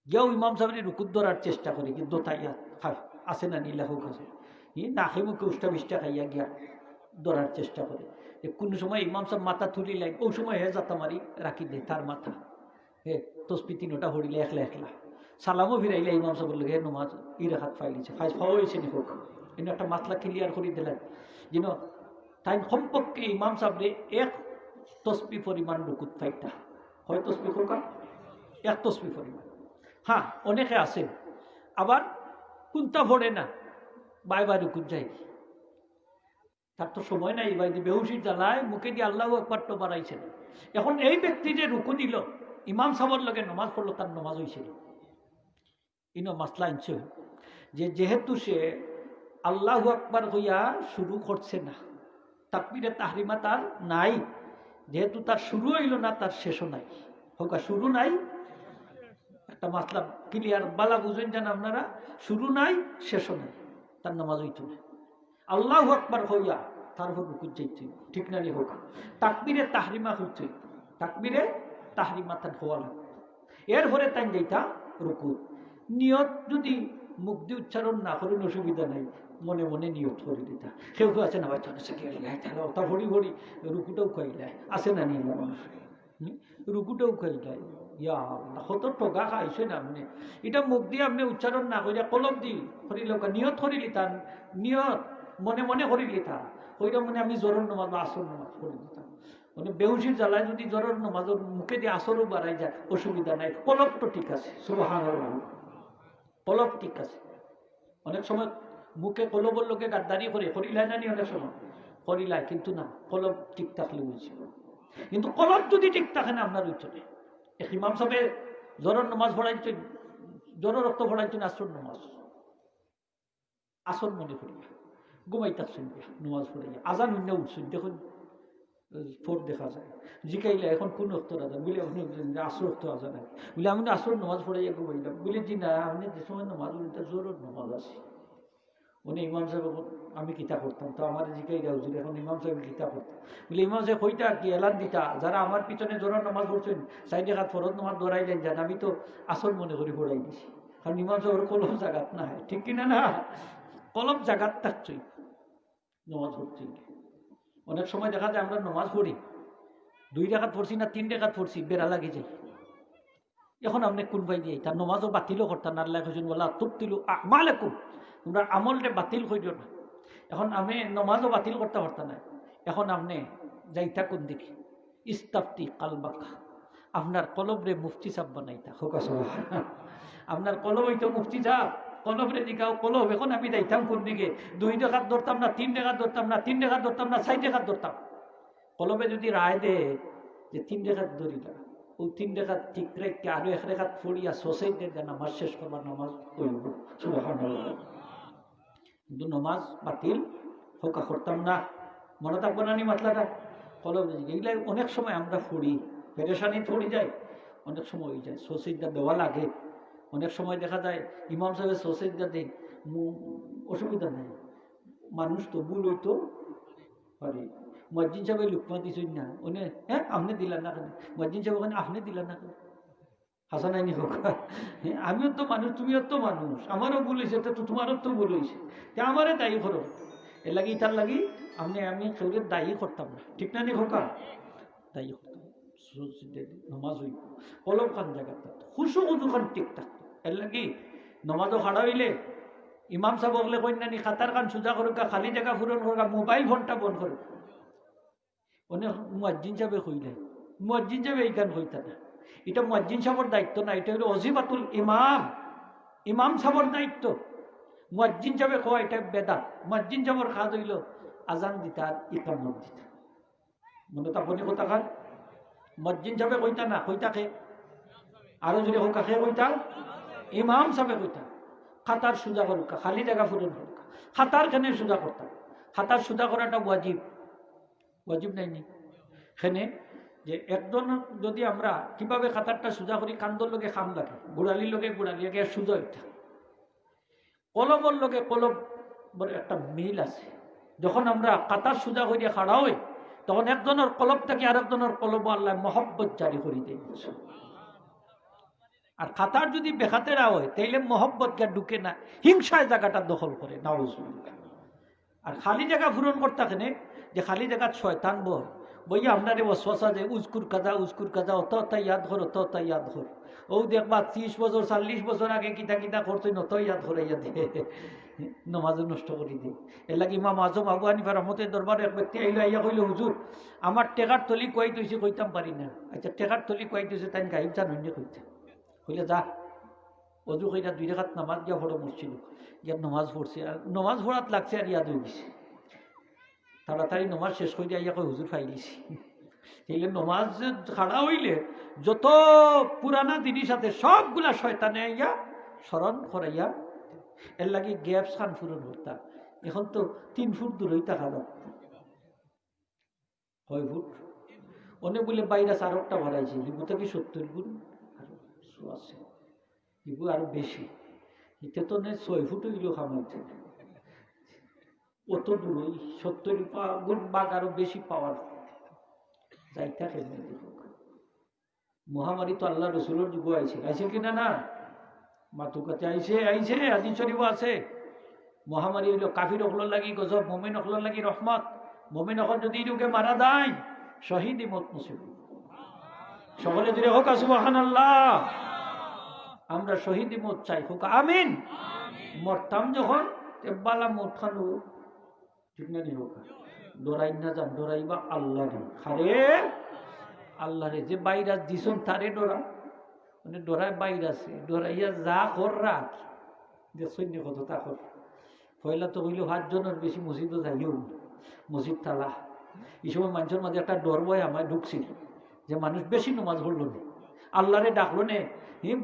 গিয়েও ইমাম সাহেবের রুকুত ধরার চেষ্টা করে কিন্তু তাইয়া আসে না নীলা হোক আছে নাকে মুখে উষ্টা বিষ্টা খাইয়া গিয়া ধরার চেষ্টা করে কোনো সময় ইমাম সাহেব মাথা তুলি লাগ ওই সময় হে যাতা মারি রাখি দে তার মাথা হে তসবি 3টা হরিলে একলা একলা সালামও ফিরাইলে ইমাম সাহেব বললে হে নমাজ ইর হাত ফাইলিছে ফাইছে নি হোক এনে একটা মাতলা ক্লিয়ার করে দিলেন যেন তাই সম্পর্কে ইমাম সাহেবরে 1 তসবি পরিমাণ রুকুত পাইতা হয় তসবি কোকা 1 তসবি পরিমাণ হ্যাঁ অনেকে আছে আবার কোনটা ভরে না বাই রুকুত যাই তার তো সময় নাই ভাই বেহুশির জ্বালায় মুখে দিয়ে আল্লাহু আকবার তো বাড়াইছেন এখন এই ব্যক্তি যে রুকু দিল ইমাম সাহেবের লগে নামাজ পড়লো তার নামাজ হয়েছিল ইনো মাসলা আনছে যে যেহেতু সে আল্লাহু আকবার হইয়া শুরু করছে না তাকবীরে তাহরিমা তার নাই যেহেতু তার শুরু হইল না তার শেষও নাই হোক শুরু নাই একটা মাসলা ক্লিয়ার বালা বুঝেন জান আপনারা শুরু নাই শেষও নাই তার নামাজ হইত না আল্লাহু আকবার হইয়া তারপর রুকুত যাইতে ঠিক না হোক তাকবীরে তাহরিমা হইতে তাকবীরে তাহরিমা তান হওয়া লাগবে এরপরে তাই যাইতা রুকুত নিয়ত যদি মুখ দিয়ে উচ্চারণ না করেন অসুবিধা নাই মনে মনে নিয়ত করে দিতা কেউ কেউ আছে না ভাই তা ভরি ভরি রুকুটাও খাইলাই আছে না নিয়ম মানুষ রুকুটাও খাইলাই ইয়া কত টকা খাইছে না আপনি এটা মুখ দিয়ে আপনি উচ্চারণ না করিয়া কলম দি করি লোক নিয়ত করি লিতাম নিয়ত মনে মনে করি লিতাম ওইটা মানে আমি জোরের নমাজ বা আসর নমাজ করে দিতাম মানে বেহুশির জ্বালায় যদি জোরের নমাজের মুখে দিয়ে আসরও বাড়াই যায় অসুবিধা নাই কলম তো ঠিক আছে সুবহানাল্লাহ কলম ঠিক আছে অনেক সময় মুখে কলবর লোকে গাদ্দারি করে করিলাই না নি অনেক সময় করিলাই কিন্তু না কলম ঠিক থাকলে বুঝছি কিন্তু কলম যদি ঠিক থাকে না আপনার উচ্চনে এক ইমাম সাহেব জোরের নমাজ পড়াইছেন জোরের রক্ত পড়াইছেন আসর নমাজ আসর মনে করিয়া ঘুমাই থাকছেন নমাজ পড়াইয়া আজান অন্য উঠছেন দেখুন ফোর দেখা যায় জিকাইলে এখন কোন অক্তর আজান বলে আপনি আসর অক্ত আজান বলে আমি আসর নমাজ পড়াইয়া ঘুমাইলাম বলে জি না আপনি যে সময় নমাজ বলতে জোরের নমাজ আছে উনি ইমাম সাহেব আমি কিতা করতাম তো আমার জিকাই হুজুর এখন ইমাম সাহেব কিতা করতাম বলে ইমাম সাহেব কইটা কি এলান দিতা যারা আমার পিছনে জোরের নামাজ পড়ছেন সাইডে হাত ফরজ নামাজ দৌড়াই দেন যান আমি তো আসর মনে করি পড়াই দিছি কারণ ইমাম সাহেবের কলম জাগাত না হয় ঠিক কিনা না কলম জাগাত থাকছই নামাজ পড়ছি অনেক সময় দেখা যায় আমরা নামাজ পড়ি 2 রাকাত পড়ছি না 3 রাকাত পড়ছি বেড়া লাগে যাই এখন আপনি কোন ভাই দিয়ে তার নামাজও বাতিলও করতেন আল্লাহ হোসেন বলা তুবতিলু আমালাকুম তোমরা আমলটা বাতিল করিও না এখন আমি নমাজও বাতিল করতে পারতাম না এখন আপনি যাইতা কোন দিকে ইস্তাফতি কালবাকা আপনার কলবরে মুফতি সাহেব বানাইতা হোক আপনার কলব হইতো মুফতি সাহেব কলবরে দিকাও কলব এখন আমি যাইতাম কোন দিকে 2 রাকাত ধরতাম না 3 রাকাত ধরতাম না 3 রাকাত ধরতাম না 4 রাকাত ধরতাম কলবে যদি রায় দে যে 3 রাকাত ধরিলা ও 3 রাকাত ঠিক রেখে আরো 1 রাকাত পড়িয়া সোসাইটির নামাজ শেষ করবার নামাজ পড়ব সুবহানাল্লাহ কিন্তু নমাজ বাতিল হোকা করতাম না মনে থাকবো না নি মাতলাটা কলম এগুলা অনেক সময় আমরা ফুড়ি পেরেশানি পড়ে যায় অনেক সময় হয়ে যায় সোসাইটিটা দেওয়া লাগে অনেক সময় দেখা যায় ইমাম সাহেবের সোসাইটিটা দেয় অসুবিধা নেই মানুষ তো ভুল হইতো পারে মসজিদ সাহেব লুকমা দিছই না উনি হ্যাঁ আপনি দিলেন না কেন মসজিদ সাহেব ওখানে আপনি দিলেন না কেন হাসান আইনি হোক আমিও তো মানুষ তুমিও তো মানুষ আমারও ভুল হয়েছে তো তোমারও তো ভুল হয়েছে আমারে দায়ী করো এর লাগি তার লাগি আমি কেউরে দায়ী করতাম না ঠিক না নি হোকা দায়ী করতাম নমাজ হইব কলম খান জায়গা থাকতো খুশু উজু খান ঠিক থাকতো এর লাগি নমাজও খাড়া হইলে ইমাম সাহেব বললে কন্যানি খাতার খান সোজা করুকা খালি জায়গা পূরণ করুকা মোবাইল ফোনটা বন্ধ করুক অনেক মুয়াজ্জিন সাহেবে কইলে মুয়াজ্জিন সাহেব এই গান কইতা না এটা মুয়াজ্জিন সাহেবের দায়িত্ব না এটা হলো ওজিফাতুল ইমাম ইমাম সাহেবের দায়িত্ব মুয়াজ্জিন সাহেবে কয় এটা বেদাত মুয়াজ্জিন সাহেবের কাজ হইল আজান দিতা ইকামত দিতা মনে তো আপনি কথা খান মুয়াজ্জিন সাহেবে কইতা না কইতাকে আরো যদি হোক কাকে কইতা ইমাম সাহেবে কইতা খাতার সুজা করুকা খালি জায়গা পূরণ করুকা খাতার খানে সুজা করতাম খাতার সুজা করাটা ওয়াজিব ওয়াজিব নাই নি সেনে যে একজন যদি আমরা কিভাবে খাতারটা সোজা করি কান্দর লোকে খাম লাগে গোড়ালির লোকে গোড়ালি আগে সুজা এটা কলমর লোকে কলম একটা মিল আছে যখন আমরা কাতার সোজা করিয়া খাড়া হই তখন একজনের কলব থেকে আরেকজনের কলব আল্লাহ মহব্বত জারি করি দেয় আর খাতার যদি বেখাতেরা হয় তাইলে মহব্বত গা ঢুকে না হিংসায় জায়গাটা দখল করে নাউজুবিল্লাহ আর খালি জায়গা পূরণ করতে কেনে যে খালি জায়গা শয়তান বল বইয়া আপনারে ওয়াসওয়াসা যে উজকুর কাজা অত ইয়াদ ধর অত ইয়াদ ধর ও দেখবা 30 বছর 40 বছর আগে কিতা কিতা করতেন অত ইয়াদ ধরাইয়া দিয়ে নমাজ নষ্ট করে দিয়ে এর লাগে ইমাম আজম আবু হানিফা রহমতের দরবারে এক ব্যক্তি আইলো আইয়া কইল হুজুর আমার টেকার তলি কই তৈছে কইতাম পারি না আচ্ছা টেকার তলি কই তৈছে তাই গাইব চান অন্য কইতে কইলে যা অজু কইরা 2 রাকাত নামাজ গিয়া পড়ো মসজিদ গিয়া নমাজ পড়ছে আর নমাজ পড়াত লাগছে আর ইয়াদ হয়ে গেছে তাড়াতাড়ি নমাজ শেষ করে আইয়া কই হুজুর ফাইলিছি এইলে নমাজ খাড়া হইলে যত পুরানা জিনিস আছে সবগুলা শয়তানে আইয়া স্মরণ করাইয়া এর লাগে গ্যাপ সান পূরণ করতাম এখন তো 3 ফুট দূরেই থাকা যাবে 6 ফুট অনেক বলে বাইরে 4টা বাড়াইছে লিবু থেকে 70 গুণ আরো আছে লিবু আরো বেশি এটা তো 6 ফুট হইল খামাইতে অত দূরই 70 গুণ বাঘ আরো বেশি পাওয়ার যাইতা কেমনে মহামারী তো আল্লাহ রসুলের যুগ আইছে আইছে কিনা না মাতু কাছে আইছে আইছে হাদিস শরীফ আছে মহামারী হইল কাফির অকলর লাগি গজব মুমিন অকলর লাগি রহমত মুমিন অকল যদি রোগে মারা যায় শহীদি মত নসিব সকলে জুড়ে হোক সুবহানাল্লাহ আমরা শহীদি মত চাই হোক আমিন মরতাম যখন বালা মত খানু ঠিক না নি হোক ডরাই না যান ডরাইবা আল্লাহ রে খারে আল্লাহ রে যে বাইরাস দিছন তারে ডরা মানে ডরাই বাইরাসে ডরাইয়া যা কর রাখ যে সৈন্য কত তা কর পয়লা তো হইল 5 জনের বেশি মসজিদও যাইও মসজিদ তালা এই সময় মানুষের মাঝে একটা ডর ভয় আমার ঢুকছিল যে মানুষ বেশি নমাজ পড়লো না আল্লাহরে ডাকলো নে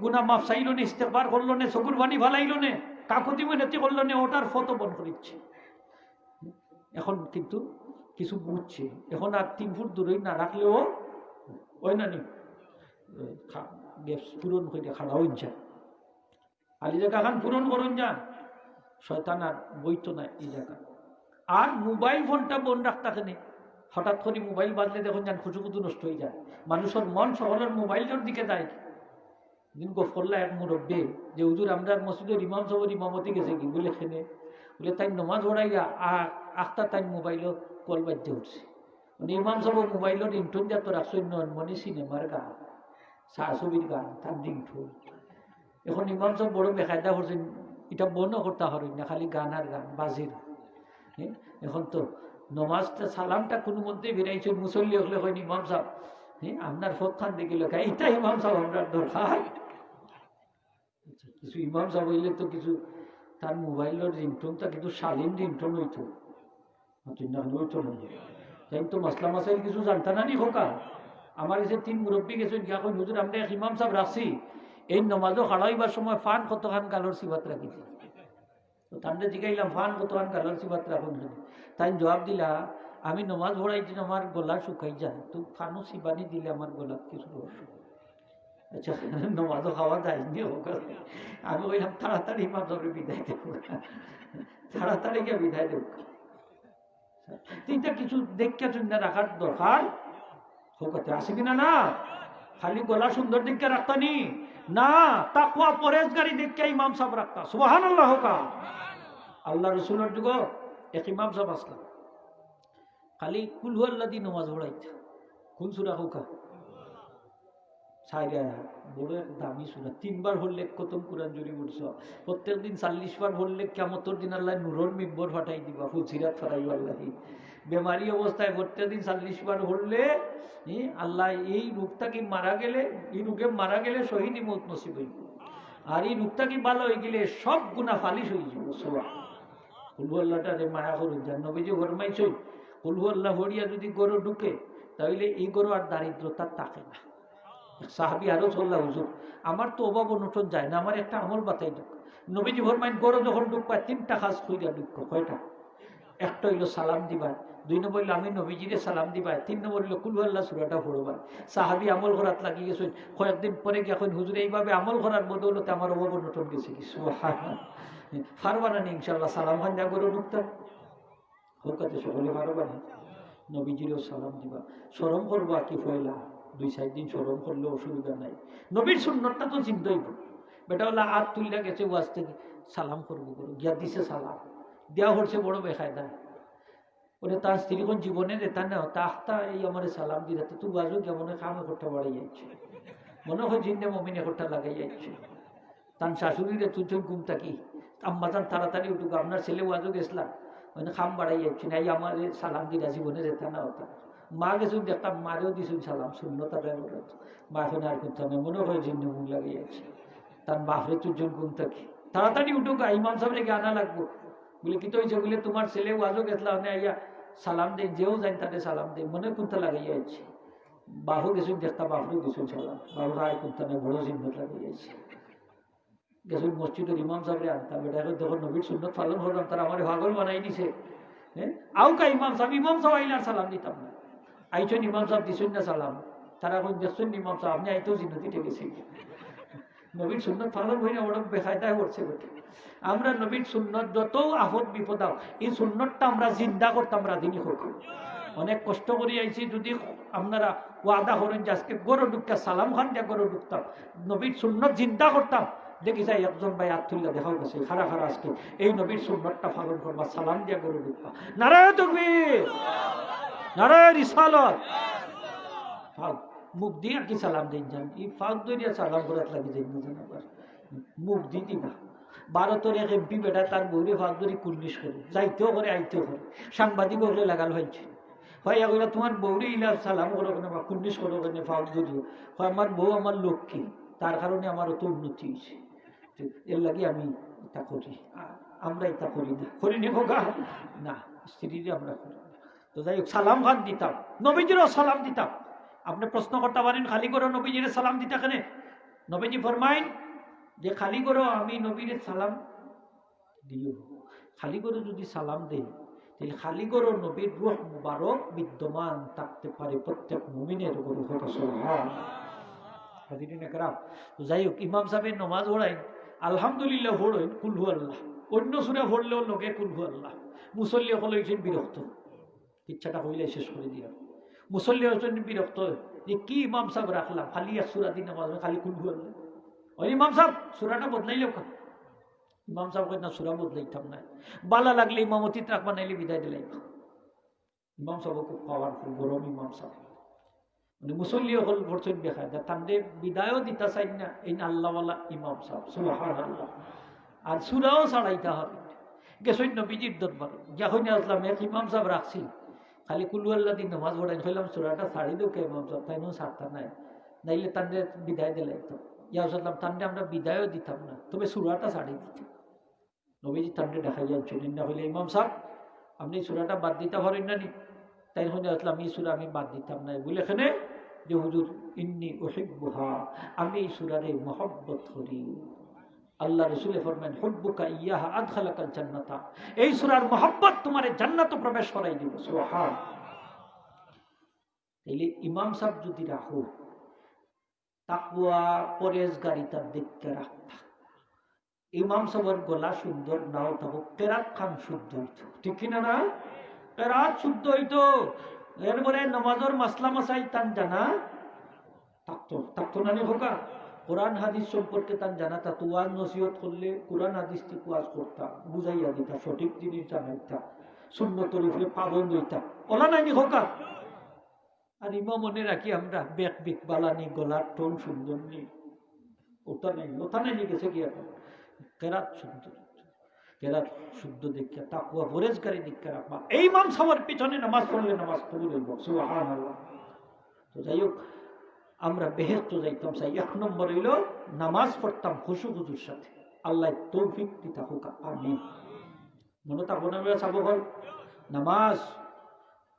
গুনা মাফ চাইলো নে ইস্তেগফার করলো নে চকুর পানি ফালাইলো নে কাকুতি মিনতি করলো নে ওটার ফটো বন্ধ করিচ্ছে এখন কিন্তু কিছু বুঝছে এখন আর 3 ফুট দূরেই না রাখলেও ওই না নি গ্যাস পূরণ করে খাড়া হয়ে যায় আলি জায়গা খান পূরণ করুন যান শয়তান আর বইতো না এই জায়গা আর মোবাইল ফোনটা বন্ধ রাখতে নেই হঠাৎ করে মোবাইল বাজলে দেখুন যান খুচুকুচু নষ্ট হয়ে যায় মানুষের মন শহরের মোবাইলের দিকে যায় দিন গফরলা এক মুরব্বে যে হুজুর আমরা মসজিদের ইমাম সাহেবের ইমামতি গেছে কি বলে খেনে বলে তাই নমাজ পড়াইয়া আখতা তাই মোবাইলও কল বাজতে উঠছে মানে ইমাম সাহেব মোবাইলের রিংটোন যা তো রাখছেন মনে সিনেমার গান ছবির গান তার রিংটোন এখন ইমাম সাহেব বড় বেকায়দা করছেন এটা বন্ধ করতে হবে না খালি গান আর গান বাজির হ্যাঁ এখন তো নমাজটা সালামটা কোনো মধ্যে বেরাইছে মুসল্লি হলে হয় ইমাম সাহেব হ্যাঁ আপনার ফোন দেখে লেখা এটা ইমাম সাহেব আমরা দরকার কিছু ইমাম সাহেব হইলে তো কিছু তার মোবাইলের রিংটোনটা কিন্তু শালীন রিংটোন হইতো হইতো না তাই তো মশলা মাসাইল কিছু জানতা না নি হোকা আমার এসে 3 মুরব্বী গেছেন গিয়া কই হুজুর আমরা এক ইমাম সাহেব রাখছি এই নমাজও খাড়াইবার সময় ফান কতখান গালর সিবাত রাখিছি তো তান্ডে জিগাইলাম ফান কতখান গালর সিবাত রাখুন তাই জবাব দিলা আমি নমাজ পড়াইছি আমার গলা শুকাই যায় তো ফানও সিবানি দিলে আমার গলা কিছু আচ্ছা নমাজও খাওয়া যায়নি হোক আমি কইলাম তাড়াতাড়ি ইমাম সাহেবের বিদায় দেব তাড়াতাড়ি গিয়ে বিদায় দেব তিনটা কিছু দেখে চিন্তা রাখার দরকার হোকাতে আছে কিনা না খালি গলা সুন্দর দেখে রাখতানি না তাকওয়া পরেজগারি দেখে ইমাম সাহেব রাখতা সুবহানাল্লাহ হোকা আল্লাহ রসুলের যুগ এক ইমাম সাহেব আসলাম খালি কুল হুয়াল্লাহ দিয়ে নমাজ পড়াইতে কোন সূরা হোকা সাইরা বড় এক দামি সূরা 3 বার হলে খতম কুরআন জুড়ে পড়ছ প্রত্যেকদিন 40 বার হলে কিয়ামতের দিন আল্লাহ নূরের মিম্বর ফাটাই দিবা ফুলসিরাত ফারাইবা আল্লাহি বেমারি অবস্থায় প্রত্যেকদিন 40 বার হলে আল্লাহ এই রূপটা কি মারা গেলে এই রোগে মারা গেলে শহীদি মওত নসিব হইব আর এই রূপটা কি ভালো হয়ে গেলে সব গুনাহ ফালিশ হয়ে যাব সুবহান কুল আল্লাহটা রে মায়া করুন জান নবীজি ফরমাইছে কুল আল্লাহ হড়িয়া যদি গরু ঢুকে তাহলে এই গরু আর দারিদ্রতা থাকে না সাহাবী আরো চললা হুজুর আমার তো অভাব অনটন যায় না আমার একটা আমল বাতাই দুঃখ নবীজি ফরমাইন গরু যখন ঢুক পায় 3টা কাজ কইরা দুঃখ কয়টা একটা হইল সালাম দিবা 2 নম্বর হইল আমি নবীজিরে সালাম দিবা 3 নম্বর হইল কুল আল্লাহ সূরাটা পড়বা সাহাবী আমল করাত লাগি গেছে কয়েকদিন পরে গিয়ে এখন হুজুর এইভাবে আমল করার বদৌলতে আমার অভাব অনটন গেছে কি সুবহানাল্লাহ পারবা না ইনশাআল্লাহ সালাম খান যা গরু ঢুকতা হোকাতে সকলে পারবা না নবীজিরও সালাম দিবা শরম করবা কি পয়লা 2-4 দিন শরম করলে অসুবিধা নাই নবীর সুন্নতটা তো চিন্তাই বেটা হলো হাত তুইলা গেছে ওয়াজ থেকে সালাম করবো করো গিয়া দিছে সালাম দেওয়া হচ্ছে বড় বেকায়দা ওরে তার স্ত্রী কোন জীবনে রেতা না তাহতা এই আমার সালাম দিলে তো তুই বাজু কেমন কামে করতে বাড়াই যাচ্ছে মনে হয় জিন্দে মমিনে করতে লাগাই যাচ্ছে তার শাশুড়িরে তুই ঘুম থাকি আম্মাজান তাড়াতাড়ি উঠুক আপনার ছেলে ওয়াজও গেছিলাম মানে খাম বাড়াই যাচ্ছে না এই আমার সালাম দিলা জীবনে রেতা না হতা মা গেছুন দেখতাম মারেও দিছুন সালাম শূন্যতা ব্যবহার মা এখন আর করতে হবে মনে হয় জিন্দে মুখ লাগিয়ে যাচ্ছে তার বাপরে তুজন ঘুম থাকি তাড়াতাড়ি উঠুক ইমাম সাহেবকে আনা লাগবো বলে কি তো হয়েছে বলে তোমার ছেলে ওয়াজও গেছিলাম আইয়া সালাম দেয় যেও যাই তাদের সালাম দেয় মনে কোনটা লাগাইয়া যাচ্ছে বাহু গেছুন দেখতাম বাপরেও দিছুন সালাম বাবু রায় কোনটা নেই বড় চিহ্ন লাগিয়ে যাচ্ছে গেছুন মসজিদের ইমাম সাহেবরে আনতাম এটা এখন যখন নবীর সুন্নত পালন করলাম তারা আমার পাগল বানাই দিছে হ্যাঁ আউকা ইমাম সাহেব আইলার সালাম দিতাম না আইছেন ইমাম সাহেব দিছুন না সালাম তারা এখন দেখছেন ইমাম সাহেব আপনি আইতেও জিন্নতিতে গেছি নবীর সুন্নত পালন হই না ওরা বেকায়দায় পড়ছে বেটে। আমরা নবীর সুন্নত যত আফত বিপদ আও এই সুন্নতটা আমরা জিন্দা করতাম রাধিনী হোক। অনেক কষ্ট করে আইছি, যদি আপনারা ওয়াদা করেন যে আজকে গরু ঢুকতা সালাম খান দিয়ে গরু ঢুকতাম, নবীর সুন্নত চিন্তা করতাম, দেখি যাই একজন ভাই আত্মুল্লাহ দেখাও গেছে খারা খারা আজকে এই নবীর সুন্নতটা পালন করবা, সালাম দিয়ে গরু ঢুকবা। নারায়ণ তাকবীর, নারায়ণ রিসালাত। মুখ দিয়ে কি সালাম দিন যান, এই ফাঁক দরিয়া সালাম করার লাগে যাই না জানা, মুখ দিয়ে দিবা। ভারতের এক এমপি বেটা তার বউরে ফাঁক ধরি কুল্লিশ করে, যাইতেও করে আইতেও করে, সাংবাদিক হলে লাগাল হয়েছে। হয় এগুলো তোমার বউরে ইলা সালাম করো কেন বা কুল্লিশ করো কেন ফাঁক ধরিও, হয় আমার বউ আমার লক্ষ্মী, তার কারণে আমার অত উন্নতি হয়েছে, এর লাগে আমি এটা করি। আমরা এটা করি না, করি নি খোকা না, স্ত্রীরে আমরা করি না। তো যাই হোক, সালাম খান দিতাম, নবীজিরও সালাম দিতাম। আপনি প্রশ্ন করতে পারেন খালি করো নবীজিরে সালাম দিতা কেন? নবীজি ফরমাইন যে খালি করো আমি নবীরে সালাম দিও। খালি করে যদি সালাম দেই তাহলে খালি করো নবীর রূহ মুবারক বিদ্যমান থাকতে পারে প্রত্যেক মুমিনের উপরে। যাই হোক, ইমাম সাহেবের নমাজ পড়াইন আলহামদুলিল্লাহ পড়েন কুলহু আল্লাহ, অন্য সুরে পড়লেও লোকে কুলহু আল্লাহ। মুসল্লি হল হয়েছেন বিরক্ত, ইচ্ছাটা হইলে শেষ করে দিলাম। মুসল্লি হচ্ছেন বিরক্ত যে কি ইমাম সাহেব রাখলাম খালি এক সুরা দিন নামাজ খালি কুলহু আল্লাহ। ওই ইমাম সাহেব সুরাটা বদলাইলেও কা, ইমাম সাহেব না সুরা বদলাইতাম না, বালা লাগলে ইমামতি ট্রাক বানাইলে বিদায় দিলাই। ইমাম সাহেব খুব পাওয়ারফুল গরম ইমাম সাহেব, মানে মুসল্লি হল ভরছেন দেখা যায় তান্ডে বিদায়ও দিতা চাই না এই আল্লাহওয়ালা ইমাম সাহেব সুবহানাল্লাহ। আর সুরাও ছাড়াইতে হবে গেছই নবীজির দরবার যখন আসলাম এক ইমাম সাহেব রাখছি খালি কুলু আল্লাহ দিন নামাজ পড়াই হইলাম সুরাটা ছাড়ি দেও কে ইমাম সাহেব, তাই ছাড়তা নাই, নাইলে তান্ডে বিদায় দিলাই তো ইয়া সাল্লাম তান্ডে আমরা বিদায়ও দিতাম না, তবে সুরাটা ছাড়ি দিতাম। নবীজি তান্ডে দেখা যাচ্ছেন না হইলে ইমাম সাহেব আপনি সুরাটা বাদ দিতে পারেন না নি, তাই হইলে আসলাম এই সুরা আমি বাদ দিতাম না বলে এখানে যে হুজুর ইন্নী উহিব্বুহা, আমি এই সুরারে মহব্বত করি। আল্লাহ রাসূলে ফরমান হুব্বুকা ইয়াহা আদখালাকাল জান্নাতা, এই সূরার মহব্বত তোমারে জান্নাতে প্রবেশ করাই দিব। সুবহান। তাইলে ইমাম সাহেব যদি রাখো তাকওয়া পরেজগারিতা দেখতে রাখতা, ইমাম সাহেবের গলা সুন্দর নাও থাকুক, কেরাত খান শুদ্ধ হইতো, ঠিক কিনা না? কেরাত শুদ্ধ হইতো, এরপরে নামাজের মাসলা মাসাই তান জানা থাকতো না হোকা, কোরআন হাদিস সম্পর্কে তান জানা থাকতো, ওয়াজ নসিহত করলে কোরআন হাদিস থেকে ওয়াজ করতাম, বুঝাইয়া দিতা, সঠিক জিনিস জানাইতা, সুন্নতের উপরে পাবন্দ হইতা, ওলা নাইনি হোকা। আর ইমাম মনে রাখি আমরা বেক বিক বালানি গলার টোন সুন্দর নেই, ওটা নেই গেছে কি এখন কেরাত সুন্দর, কেরাত শুদ্ধ দীক্ষা তাকওয়া পরেজগারি দীক্ষা রাখবা, এই ইমাম সাহেবের পিছনে নামাজ পড়লে নামাজ কবুল হইব। সুবহানাল্লাহ। তো যাই হোক, আমরা বেহেশত যাইতাম চাই, এক নম্বর হইল নামাজ পড়তাম খুশু খুজুর সাথে, আল্লাহ তৌফিক দিতা হোক, আমিন। মনে থাকবো না চাব হল নামাজ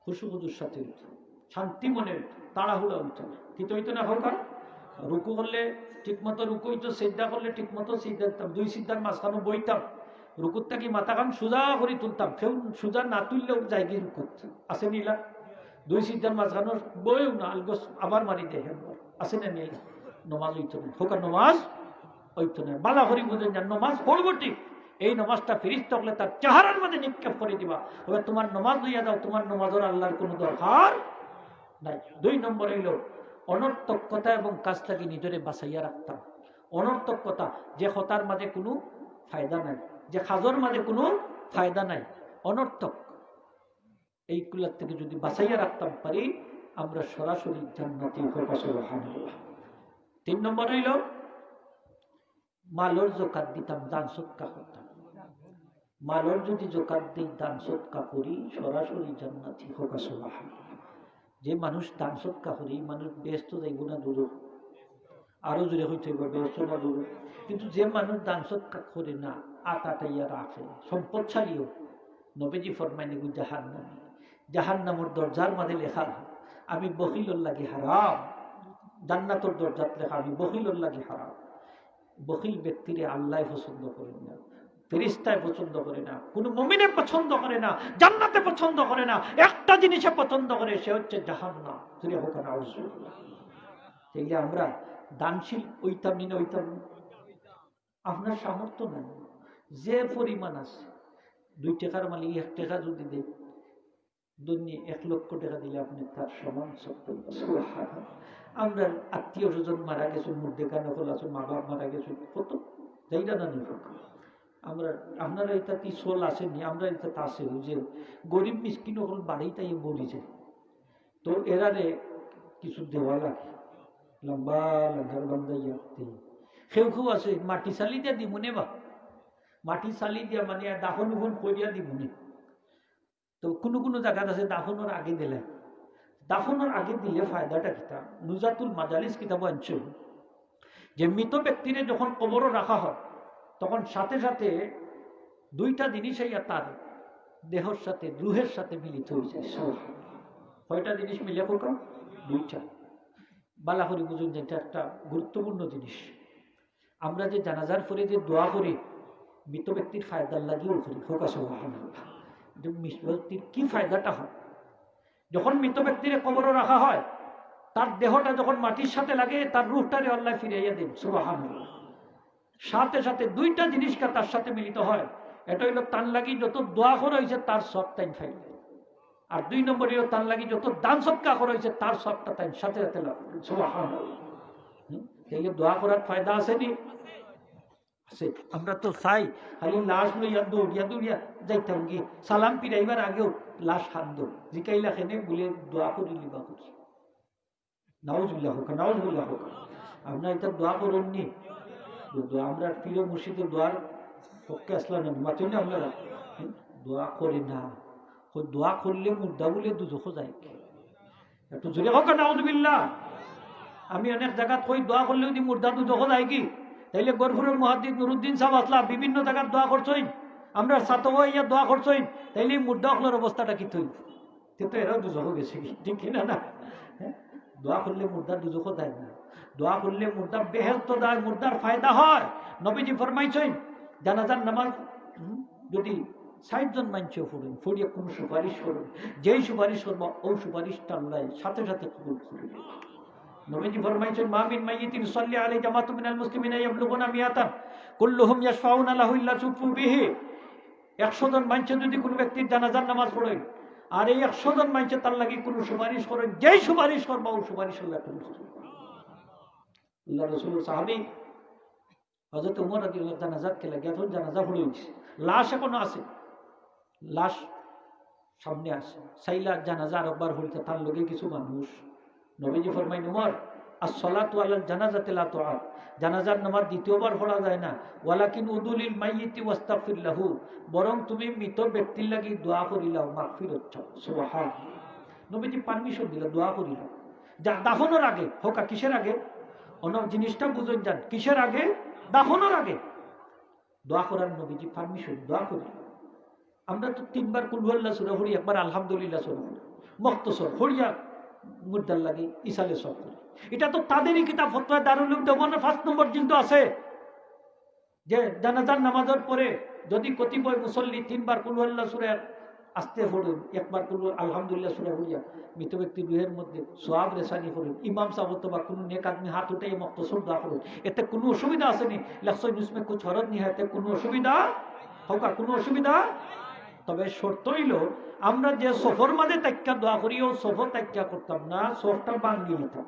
খুশু খুজুর সাথে হইত, শান্তি মনে হইত, তাড়াহুড়া হইত না, কিন্তু হইতো না হোক। রুকু করলে ঠিক মতো রুকু হইতো, সিদ্ধা করলে ঠিক মতো সিদ্ধা দিতাম, দুই সিদ্ধার মাঝখানে বইতাম, রুকুর থাকি মাথা খান সোজা করে তুলতাম, কেউ সোজা না তুললেও যাই গিয়ে রুকুত আছে নিলা, দুই সিদ্ধার মাঝখানে বইও না আলগোস আবার মারি দেখেন আছে না নিলা, নমাজ হইতো না হোক, নমাজ হইতো না। বালা করি বুঝেন যান নমাজ পড়বো ঠিক, এই নমাজটা ফিরিস্ত হলে তার চেহারার মধ্যে নিক্ষেপ করে দিবা, এবার তোমার নমাজ লইয়া দাও, তোমার নমাজের আল্লাহর কোনো দরকার নাই। দুই নম্বর হইল অনর্থক কথা এবং কাজটাকে নিজরে বাঁচাইয়া রাখতাম। অনর্থক কথা যে কথার মাঝে কোনো ফায়দা নাই, যে খাজর মাঝে কোনো ফায়দা নাই, অনর্থক, এইগুলার থেকে যদি বাঁচাইয়া রাখতাম পারি আমরা সরাসরি জান্নাতি হব। সুবহানাল্লাহ। তিন নম্বর হইল মালর যাকাত দিতাম, দান সদকা করতাম। মালর যদি যাকাত দিই, দান সদকা করি, সরাসরি জান্নাতি হব। সুবহানাল্লাহ। যে মানুষ দান সদকা করি মানুষ ব্যস্ত যাইব না দূর, আরো জোরে হইতে ব্যস্ত না দূর, কিন্তু যে মানুষ দান সদকা করে না আটাটাইয়া রাখে সম্পদশালীও, নবীজি ফরমাইনি জাহান্নামী, জাহান্নামের দরজার মাঝে লেখা আমি বখিলর লাগি হারাম, জান্নাতের দরজাত লেখা আমি বখিলর লাগি হারাম। বখিল ব্যক্তিরে আল্লাহ পছন্দ করেন না, ফেরেশতায় পছন্দ করে না, কোন মুমিনে পছন্দ করে না, জান্নাতে পছন্দ করে না, একটা জিনিসে পছন্দ করে, সে হচ্ছে জাহান্নাম। তুই হোক না, তাইলে আমরা দানশীল ওইতাম নি না, ওইতাম আপনার সামর্থ্য নাই, যে পরিমাণ আছে 2 টাকার মালিক 1 টাকা যদি দেয়, দুনিয়া 1 লক্ষ টাকা দিলে আপনি তার সমান সত্য। আমরা আত্মীয় স্বজন মারা গেছে, মুর্দেকা নকল আছে, মা বাপ মারা গেছে, কত যাইরা না নিব। আমরা আপনারা এটা কি সোল আসেনি, আমরা এটা আছে যে গরিব মিসকিন হল বাড়ি তাই বলি যায়, তো এরারে কিছু দেওয়া লাগে, লম্বা লাগার বান্ধাইয়া কেউ কেউ আছে মাটি চালি দিয়া দিমুনে, বা মাটি চালি দিয়া মানে দাফন উফন করিয়া দিমুনে। তো কোনো কোনো জায়গাত আছে দাফনের আগে দিলে, দাফনের আগে দিলে ফায়দাটা কিতা, নুজাতুল মাজালিস কিতাব আনছে যে মৃত ব্যক্তিরে যখন কবরও রাখা হয় তখন সাথে সাথে 2টা জিনিস আইয়া তার দেহর সাথে রুহের সাথে মিলিত হয়ে যায়। কয়টা জিনিস মিলে কোকা? 2টা। বালা করি বুঝুন, যেটা একটা গুরুত্বপূর্ণ জিনিস। আমরা যে জানাজার পরে যে দোয়া করি, মৃত ব্যক্তির ফায়দার লাগিয়েও করি, হোকা সুবহানাল্লাহ। মৃত ব্যক্তির কি ফায়দাটা হয়, যখন মৃত ব্যক্তির কবরও রাখা হয়, তার দেহটা যখন মাটির সাথে লাগে, তার রূহটারে আল্লাহ ফিরাইয়া দেন, সুবহানাল্লাহ। সাথে সাথে 2টা জিনিসকে তার সাথে মিলিত হয়। এটা হইল তান লাগি যত দোয়া করা হয়েছে তার সব টাইম ফাইল, আর 2 নম্বর হইল তান লাগি যত দান সৎকার করা হয়েছে তার সবটা টাইম সাথে সাথে লাগে, সুবহানাল্লাহ। তাইলে দোয়া করার ফায়দা আছে নি? আছে। আমরা তো চাই খালি লাশ লইয়া দৌড়িয়া দৌড়িয়া যাইতাম গিয়ে সালাম পিরাইবার আগেও লাশ হাত দৌড় জিকাইলা খেনে বলে দোয়া করি লিবা করি, নাউজুবিল্লাহ হোক, নাউজুবিল্লাহ হোক। আপনার এটা দোয়া করেননি? আমরা প্রিয় মুর্শিদের দোয়ার পক্ষে আসলাম না, মাত্র না আপনারা দোয়া করে না, দোয়া করলে মুর্দা বলে দুজখ যায়, একটু জোরে হোক নাউজুবিল্লাহ। আমি অনেক জায়গাত কই দোয়া করলে যদি মুর্দা দুজখ যায় কি, তাইলে গরফুরের মুহাদ্দিস নুরুদ্দিন সাহেব আসলা বিভিন্ন জায়গার দোয়া করছই, আমরা ছাত্র ইয়া দোয়া করছই, তাইলে মুর্দা হকলের অবস্থাটা কি থইল? কিন্তু এরাও দুজখ গেছে কি, ঠিক কিনা না? দোয়া করলে মুর্দা দুজখ দেয় না, দোয়া করলে মুর্দা বেহেশত দেয়, মুর্দার ফায়দা হয়। নবীজি ফরমাইছেন জানাজার নামাজ যদি 60 জন মানুষও পড়েন, পড়িয়া কোনো সুপারিশ করুন, যেই সুপারিশ করবো ওই সুপারিশটা আল্লাহ সাথে সাথে কবুল করে। নবীজি ফরমাইছেন মা মিন মাইয়িতিন সাল্লি আলাইহি জামাতুম মিনাল মুসলিমিনা ইয়াবলুগুনা মিয়াতান কুল্লুহুম ইয়াশফাউনা লাহু ইল্লা সুফু বিহি। 100 জন মানুষ যদি কোনো ব্যক্তির জানাজার নামাজ পড়েন, আর এই 100 জন মানুষ তার লাগি কোনো সুপারিশ করেন, যেই সুপারিশ করবো ওই সুপারিশ আল্লাহ কবুল করে। আল্লাহ রাসূলের সাহাবী হযরত ওমর রাদিয়াল্লাহু তাআলা জানাজাকে লাগিয়া যখন জানাজা পড়ে উঠছে, লাশ এখনো আছে, লাশ সামনে আসে, সাইলা জানাজা আরেকবার পড়তে, তার লগে কিছু মানুষ। নবীজি ফরমাইন ওমর আসসালাতু আলাল জানাজাতি লা তুআদ, জানাজার নামাজ দ্বিতীয়বার পড়া যায় না, ওয়ালাকিন উদুলিল মাইয়িতি ওয়াস্তাগফির লাহু, বরং তুমি মৃত ব্যক্তির লাগি দোয়া করিলাও, মাগফিরাত চাও। সুবহানাল্লাহ। নবীজি পারমিশন দিল, দোয়া করিলাও। যা দাফনের আগে হোকা, কিসের আগে? অন্য জিনিসটা বুঝুন যান, কিসের আগে? দাফনের আগে দোয়া করার নবীজি পারমিশন, দোয়া করি। আমরা তো 3 বার কুল হুয়াল্লাহ সূরা পড়ি, একবার আলহামদুলিল্লাহ সূরা পড়ি, মুখতসর পড়িয়া মুর্দার লাগে ইসালে সব করি। এটা তো তাদেরই কিতাব ফতোয়া দারুল উলুম দেওবন্দের 1 নম্বর কিন্তু আছে যে জানাজার নামাজের পরে যদি কতিপয় মুসল্লি 3 বার কুল হুয়াল্লাহ সূরা আস্তে পড়ুন, একবার কুল আলহামদুলিল্লাহ সূরা পড়িয়া মৃত ব্যক্তির রুহের মধ্যে সওয়াব রেসানি করুন, ইমাম সাহেব অথবা কোনো নেক আদমি হাত উঠাই মুখতসর দোয়া করুন, এতে কোনো অসুবিধা আসেনি। লফসই নুসমে কুছ হরজ নেই, এতে কোনো অসুবিধা হোকা, কোনো অসুবিধা। তবে শর্ত হইল আমরা যে সফর মাঝে তাক্কা দোয়া করি ও সফর তাক্কা করতাম না, সফরটা ভাঙ্গি নিতাম।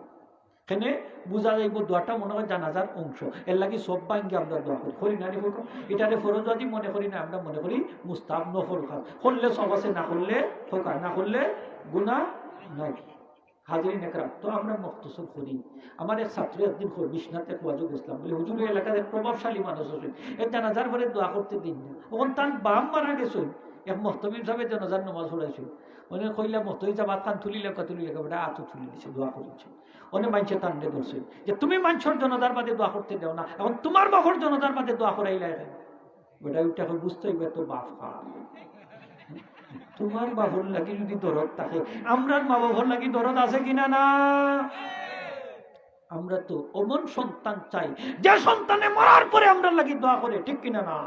এখানে বোঝা যাইব দোয়াটা মনে হয় জানাজার অংশ, এর লাগি সব ভাঙ্গি আমরা দোয়া করি, করি না রে? এটারে ফরজ যদি মনে করি না, আমরা মনে করি মুস্তাহাব নফল কাজ, করলে সব আছে, না করলে হোকা, না করলে গুনাহ নাই। হাজিরিন একরাম, তো আমরা মুখতসর করি। আমার এক ছাত্র একদিন বিশ্বনাথে খোয়াজুক ইসলাম বলে, হুজুর এলাকার এক প্রভাবশালী মানুষ আছেন, এর জানাজার পরে দোয়া করতে দিন না। ওখান তার বাম মারা গেছেন, এক মোহতমিম সাহেব জানাজার নামাজ পড়াইছিল, ওনে কইলা মোহতমি সাহেব কান তুলি লেখা বেটা আতো তুলি দিছে, দোয়া করেছে। অনেক মানুষের টানলে ধরছে যে তুমি মানুষের জনতার বাদে দোয়া করতে দেও না, এখন তোমার বাপর জনতার বাদে দোয়া করাইলা, বেটা ওইটা এখন বুঝতে হইবে তো বাপ খারাপ। তোমার বাবুর লাগি যদি দরদ থাকে, আমরার মা বাবার লাগি দরদ আছে কিনা না? আমরা তো অমন সন্তান চাই যে সন্তানে মরার পরে আমরা লাগি দোয়া করে, ঠিক কিনা না?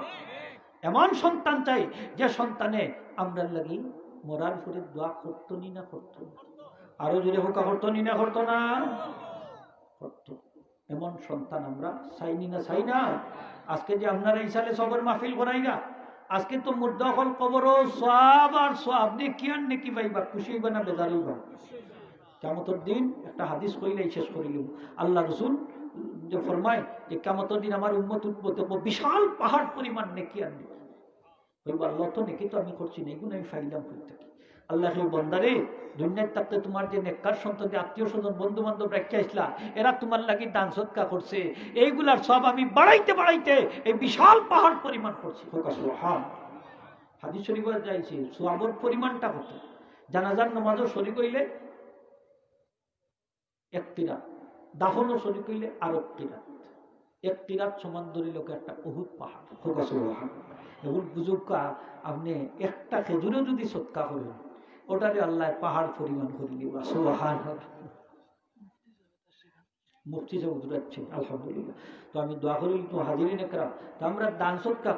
এমন সন্তান চাই যে সন্তানে আমরা লাগি মরার পরে দোয়া করতো নি না, করতো আরো জোরে হোকা, করতো নি না, করতো না, করতো। এমন সন্তান আমরা চাইনি না, চাই না? আজকে যে আপনারা এই সালে সবর মাহফিল করাইগা, আজকে তো মুর্দা হল কবরও সব আর সব আপনি কি আর নাকি পাইবা, খুশি হইবা না বেজার হইবা? কিয়ামতের দিন একটা হাদিস কইলেই শেষ করিলাম। আল্লাহ রাসূল যে ফরমায় যে কিয়ামতের দিন আমার উম্মত উম্মত বিশাল পাহাড় পরিমাণ নেকি আনবে। বলবো আল্লাহ তো নেকি তো আমি করছি না, এগুলো আমি ফাইলাম করে থাকি। আল্লাহ বন্দারে দুনিয়ার থাকতে তোমার যে নেককার সন্তান, আত্মীয় স্বজন, বন্ধু বান্ধব রেখে আসলা, এরা তোমার লাগি দান সৎকা করছে, এইগুলার সব আমি বাড়াইতে বাড়াইতে এই বিশাল পাহাড় পরিমাণ করছি। হাদিস শরীফে যাইছি সওয়াবের পরিমাণটা কত। জানাজার নামাজও শরীক হইলে এক কিরাত, দাফনও শরীক হইলে আরো কিরাত, এক কিরাত সমান ধরিল একটা উহুদ পাহাড়। এগুলো বুঝুকা আপনি একটা খেজুরও যদি সৎকা করেন ওটারে আল্লাহ পাহাড় পরিমাণ করে দিবা। সুবহানাল্লাহ। মুফতি সাহেব বুঝাচ্ছেন আলহামদুলিল্লাহ। তো আমি দোয়া করি তো হাজিরিন একরাম, তো আমরা দান সৎকা